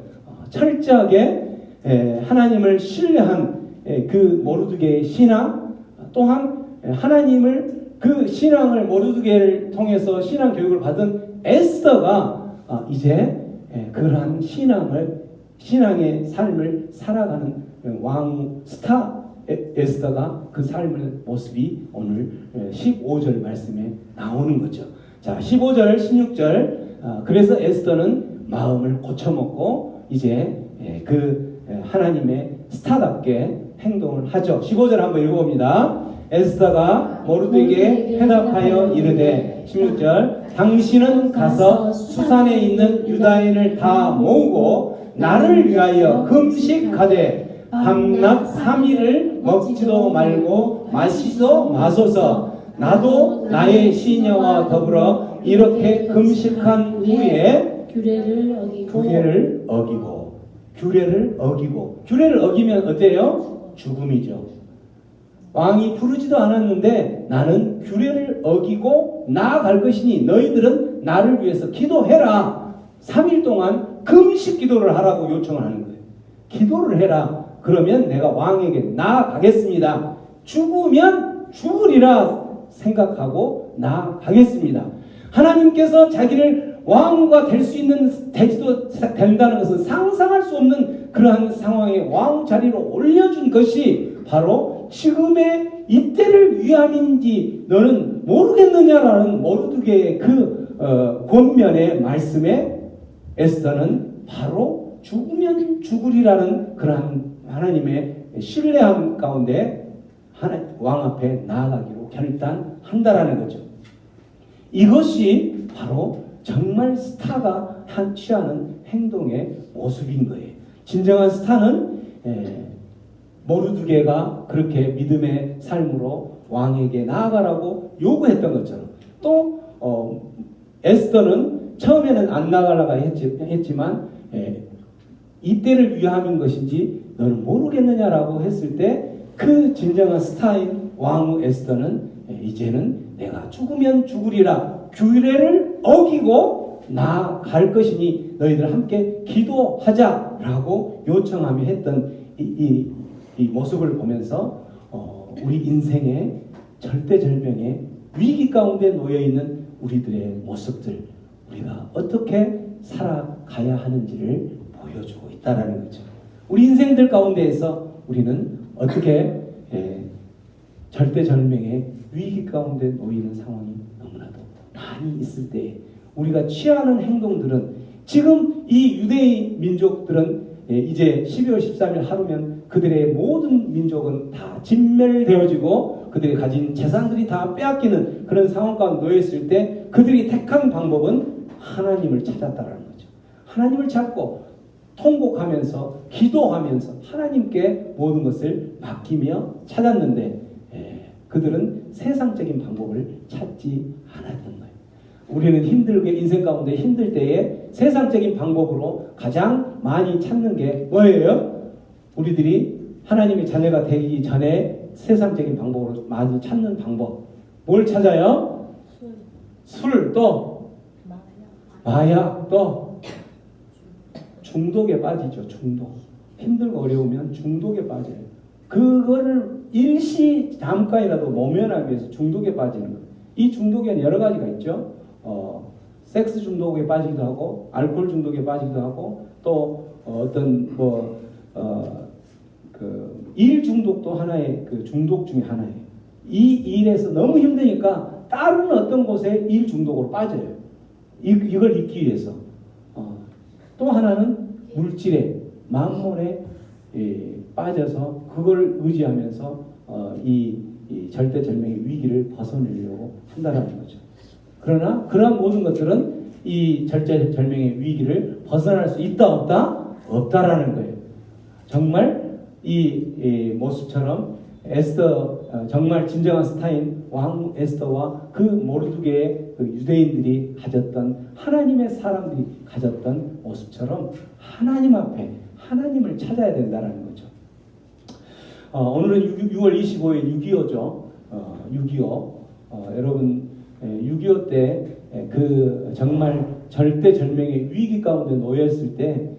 철저하게 하나님을 신뢰한 그 모르드게의 신앙, 또한 하나님을 그 신앙을 모르드게를 통해서 신앙 교육을 받은 에스더가 이제 그러한 신앙의 삶을 살아가는 왕 스타 에스더가 그 삶의 모습이 오늘 15절 말씀에 나오는 거죠. 자, 15절, 16절. 그래서 에스더는 마음을 고쳐먹고 이제 그 하나님의 스타답게 행동을 하죠. 15절 한번 읽어봅니다. 에스더가 모르드게에게 대답하여 이르되 16절 당신은 가서 수산에 있는 유다인을 다 모으고 나를 위하여 금식하되 밤낮 3일을 먹지도 말고 마시지도 마소서. 나도 나의 시녀와 더불어 이렇게 금식한 후에 규례를 어기고 규례를 어기면 어때요? 죽음이죠. 왕이 부르지도 않았는데 나는 규례를 어기고 나아갈 것이니 너희들은 나를 위해서 기도해라. 3일 동안 금식 기도를 하라고 요청을 하는 거예요. 기도를 해라. 그러면 내가 왕에게 나아가겠습니다. 죽으면 죽으리라 생각하고 나아가겠습니다. 하나님께서 자기를 왕과 될 수 있는 되지도 된다는 것은 상상할 수 없는 그러한 상황에 왕 자리로 올려준 것이 바로 지금의 이때를 위함인지 너는 모르겠느냐라는 모르드게의 그 권면의 말씀에 에스더는 바로 죽으면 죽으리라는 그러한 하나님의 신뢰함 가운데 왕 앞에 나아가기로 결단한다라는 거죠. 이것이 바로 정말 스타가 취하는 행동의 모습인 거예요. 진정한 스타는 모르드게가 그렇게 믿음의 삶으로 왕에게 나아가라고 요구했던 것처럼 또 에스더는 처음에는 안 나가려고 했지만 이때를 위함인 것인지 너는 모르겠느냐라고 했을 때 그 진정한 스타인 왕후 에스더는 이제는 내가 죽으면 죽으리라 규례를 어기고 나아갈 것이니 너희들 함께 기도하자라고 요청하며 했던 이 모습을 보면서 우리 인생의 절대절명의 위기 가운데 놓여있는 우리들의 모습들 우리가 어떻게 살아가야 하는지를 보여주고 있다는 거죠. 우리 인생들 가운데에서 우리는 어떻게 절대절명의 위기 가운데 놓이는 상황이 너무나도 많이 있을 때 우리가 취하는 행동들은 지금 이 유대인 민족들은 이제 12월 13일 하루면 그들의 모든 민족은 다 진멸되어지고 그들이 가진 재산들이 다 빼앗기는 그런 상황 가운데 놓였을 때 그들이 택한 방법은 하나님을 찾았다라는 거죠. 하나님을 찾고 통곡하면서 기도하면서 하나님께 모든 것을 맡기며 찾았는데 그들은 세상적인 방법을 찾지 않았던 거예요. 우리는 힘들게 인생 가운데 힘들 때에 세상적인 방법으로 가장 많이 찾는 게 뭐예요? 우리들이 하나님의 자녀가 되기 전에 세상적인 방법으로 많이 찾는 방법. 뭘 찾아요? 술, 또 마약, 또 중독에 빠지죠. 중독. 힘들고 어려우면 중독에 빠져요. 그거를 일시 잠깐이라도 모면하기 위해서 중독에 빠지는 거예요. 이 중독에는 여러 가지가 있죠. 섹스 중독에 빠지기도 하고 알코올 중독에 빠지기도 하고 또 어떤 일 중독도 하나의 그 중독 중에 하나예요. 이 일에서 너무 힘드니까 다른 어떤 곳에 일 중독으로 빠져요. 이걸 잊기 위해서. 또 하나는 물질에 만몬에 빠져서 그걸 의지하면서 이 절대절명의 위기를 벗어내려고 한다는 거죠. 그러나 그러한 모든 것들은 이 절대절명의 위기를 벗어날 수 있다 없다? 없다라는 거예요. 정말 이 모습처럼 에스더 정말 진정한 스타인 왕 에스더와 그 모르드게의 그 유대인들이 가졌던 하나님의 사람들이 가졌던 모습처럼 하나님 앞에 하나님을 찾아야 된다는 거죠. 오늘은 6월 25일 6.25죠. 6.25 여러분 6.25 때 그 정말 절대절명의 위기 가운데 놓였을 때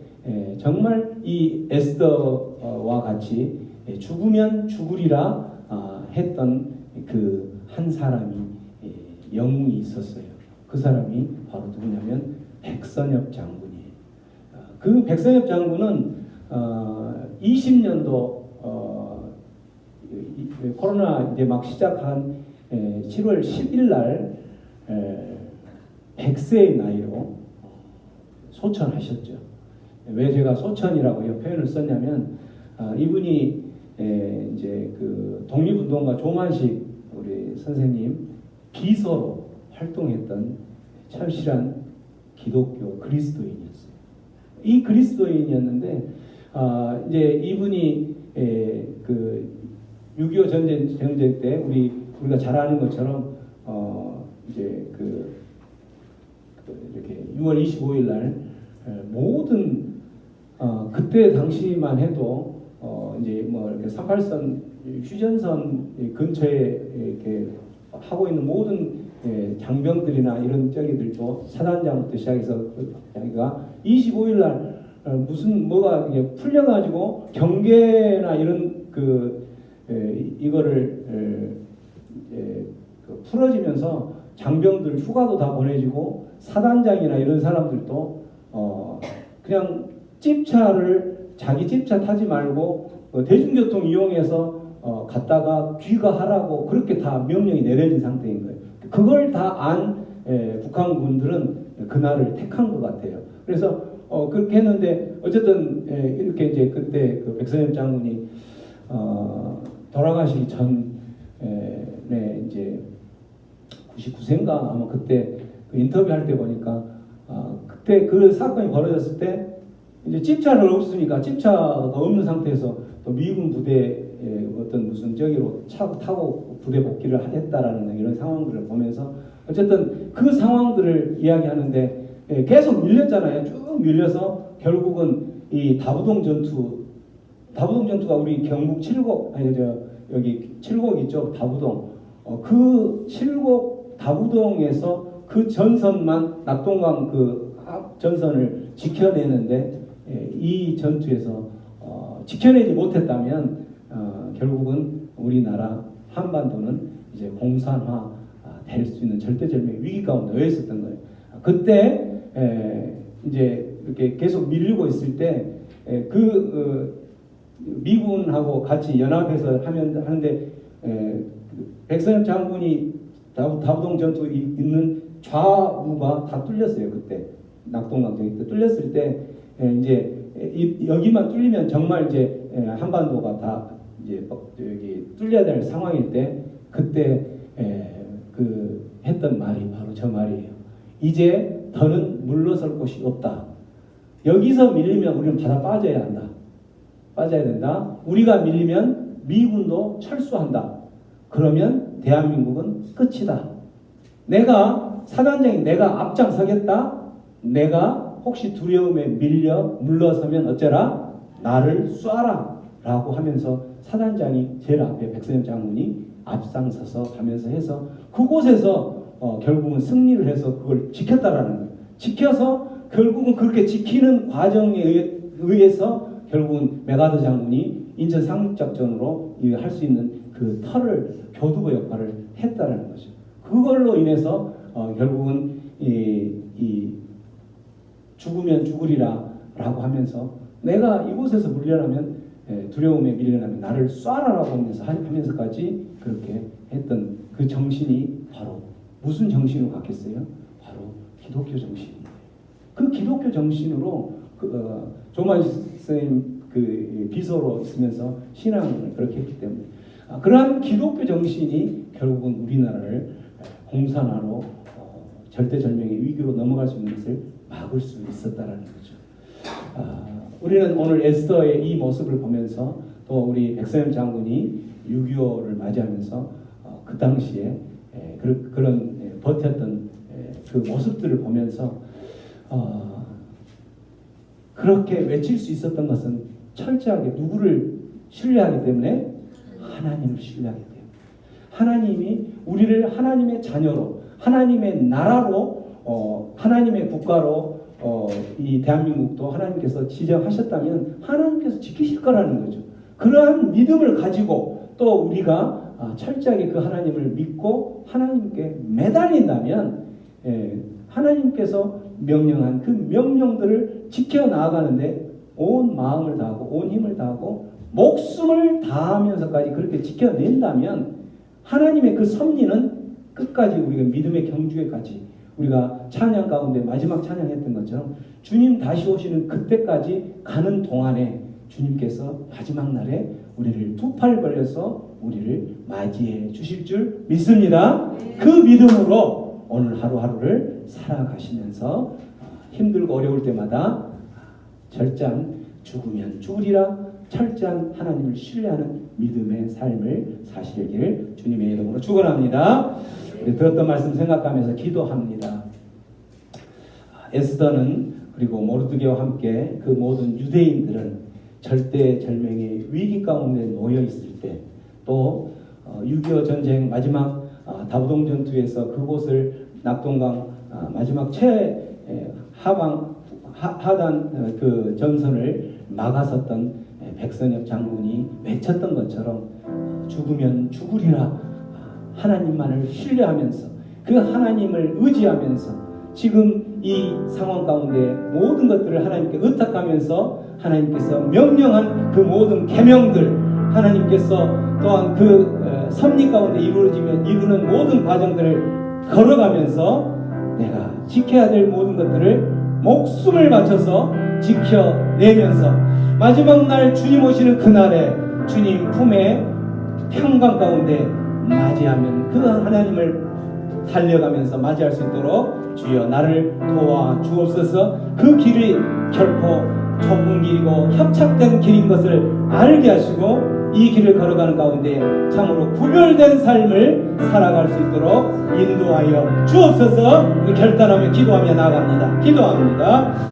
정말 이 에스더와 같이 죽으면 죽으리라 했던 그 한 사람이 영웅이 있었어요. 그 사람이 바로 누구냐면 백선엽 장군이에요. 그 백선엽 장군은 20년도 코로나 이제 막 시작한 7월 10일 날 100세의 나이로 소천하셨죠. 왜 제가 소천이라고 표현을 썼냐면 이분이 이제 그 독립운동가 조만식 우리 선생님 비서로 활동했던 철실한 기독교 그리스도인이었어요. 이 그리스도인이었는데 이제 이분이 그 6.25 전쟁 때 우리가 잘 아는 것처럼 이제 이렇게 6월 25일 날 모든 그때 당시만 해도 이제 뭐 이렇게 38선 휴전선 근처에 이렇게 하고 있는 모든 장병들이나 이런 저기들도 사단장부터 시작해서 자기가 25일 날 무슨 뭐가 이게 풀려가지고 경계나 이런 이거를 풀어지면서 장병들 휴가도 다 보내지고 사단장이나 이런 사람들도 그냥 자기 집차 타지 말고 대중교통 이용해서 갔다가 귀가하라고 그렇게 다 명령이 내려진 상태인 거예요. 그걸 다 안 북한군들은 그날을 택한 것 같아요. 그래서 그렇게 했는데 어쨌든 이렇게 이제 그때 그 백선엽 장군이 돌아가시기 전에 이제 99세인가 아마 그때 그 인터뷰할 때 보니까 그때 그 사건이 벌어졌을 때 이제 집차를 없으니까 집차가 없는 상태에서 또 미군 부대에 어떤 무슨 저기로 타고 부대 복귀를 했다라는 이런 상황들을 보면서 어쨌든 그 상황들을 이야기하는데 계속 밀렸잖아요. 쭉 밀려서 결국은 이 다부동 전투가 우리 경북 칠곡 여기 칠곡 있죠. 다부동 그 칠곡 다부동에서 그 전선만 낙동강 그 전선을 지켜내는데 이 전투에서 지켜내지 못했다면 결국은 우리나라 한반도는 이제 공산화 될 수 있는 절대절명의 위기 가운데 놓여 있었던 거예요. 그때 이제 이렇게 계속 밀리고 있을 때 미군하고 같이 연합해서 하는데 백선엽 장군이 다부동 전투 있는 좌우가 다 뚫렸어요. 그때 낙동강 저기 뚫렸을 때 이제 여기만 뚫리면 정말 이제 한반도가 다 이제 여기 뚫려야 될 상황일 때 그때 했던 말이 바로 저 말이에요. 이제 더는 물러설 곳이 없다. 여기서 밀리면 우리는 바다 빠져야 한다. 빠져야 된다. 우리가 밀리면 미군도 철수한다. 그러면 대한민국은 끝이다. 사단장이 내가 앞장서겠다. 내가 혹시 두려움에 밀려 물러서면 어쩌라? 나를 쏴라. 라고 하면서 사단장이 제일 앞에 백선엽 장군이 앞장서서 가면서 해서 그곳에서 결국은 승리를 해서 그걸 지켰다라는 거예요. 지켜서 결국은 그렇게 지키는 과정에 의해서 결국은 메가더 장군이 인천 상륙작전으로 할 수 있는 그 터를 교두보 역할을 했다라는 거죠. 그걸로 인해서 결국은 이 죽으면 죽으리라라고 하면서 내가 이곳에서 물려나면 두려움에 밀려나면 나를 쏴라라고 하면서까지 그렇게 했던 그 정신이 바로 무슨 정신으로 갔겠어요? 바로 기독교 정신이에요. 그 기독교 정신으로 조만 선생님 그 비서로 있으면서 신앙을 그렇게 했기 때문에 그러한 기독교 정신이 결국은 우리나라를 공산화로 절대절명의 위기로 넘어갈 수 있는 것을 막을 수 있었다라는 거죠. 우리는 오늘 에스더의 이 모습을 보면서 또 우리 백선엽 장군이 6.25를 맞이하면서 그 당시에 그런 버텼던 그 모습들을 보면서 그렇게 외칠 수 있었던 것은 철저하게 누구를 신뢰하기 때문에 하나님을 신뢰하기 때문에 하나님이 우리를 하나님의 자녀로 하나님의 나라로 하나님의 국가로 이 대한민국도 하나님께서 지정하셨다면 하나님께서 지키실 거라는 거죠. 그러한 믿음을 가지고 또 우리가 철저하게 그 하나님을 믿고 하나님께 매달린다면 하나님께서 명령한 그 명령들을 지켜나가는데 온 마음을 다하고 온 힘을 다하고 목숨을 다하면서까지 그렇게 지켜낸다면 하나님의 그 섭리는 끝까지 우리가 믿음의 경주에까지 우리가 찬양 가운데 마지막 찬양했던 것처럼 주님 다시 오시는 그때까지 가는 동안에 주님께서 마지막 날에 우리를 두 팔 벌려서 우리를 맞이해 주실 줄 믿습니다. 그 믿음으로 오늘 하루하루를 살아가시면서 힘들고 어려울 때마다 철저한 죽으면 죽으리라 철저한 하나님을 신뢰하는 믿음의 삶을 사시길 주님의 이름으로 축원합니다. 우리 들었던 말씀 생각하면서 기도합니다. 에스더는 그리고 모르드게와 함께 그 모든 유대인들은 절대절명의 위기 가운데 놓여 있을 때, 또 6.25 전쟁 마지막 다부동 전투에서 그곳을 낙동강 마지막 하단 그 전선을 막아섰던 백선엽 장군이 외쳤던 것처럼 죽으면 죽으리라 하나님만을 신뢰하면서 그 하나님을 의지하면서 지금 이 상황 가운데 모든 것들을 하나님께 의탁하면서 하나님께서 명령한 그 모든 계명들, 하나님께서 또한 그 섭리 가운데 이루는 모든 과정들을 걸어가면서 내가 지켜야 될 모든 것들을 목숨을 바쳐서 지켜내면서 마지막 날 주님 오시는 그날에 주님 품에 평강 가운데 맞이하면 그 하나님을 달려가면서 맞이할 수 있도록 주여 나를 도와 주옵소서. 그 길이 결코 좁은 길이고 협착된 길인 것을 알게 하시고 이 길을 걸어가는 가운데 참으로 구별된 삶을 살아갈 수 있도록 인도하여 주옵소서. 결단하며 기도하며 나아갑니다. 기도합니다.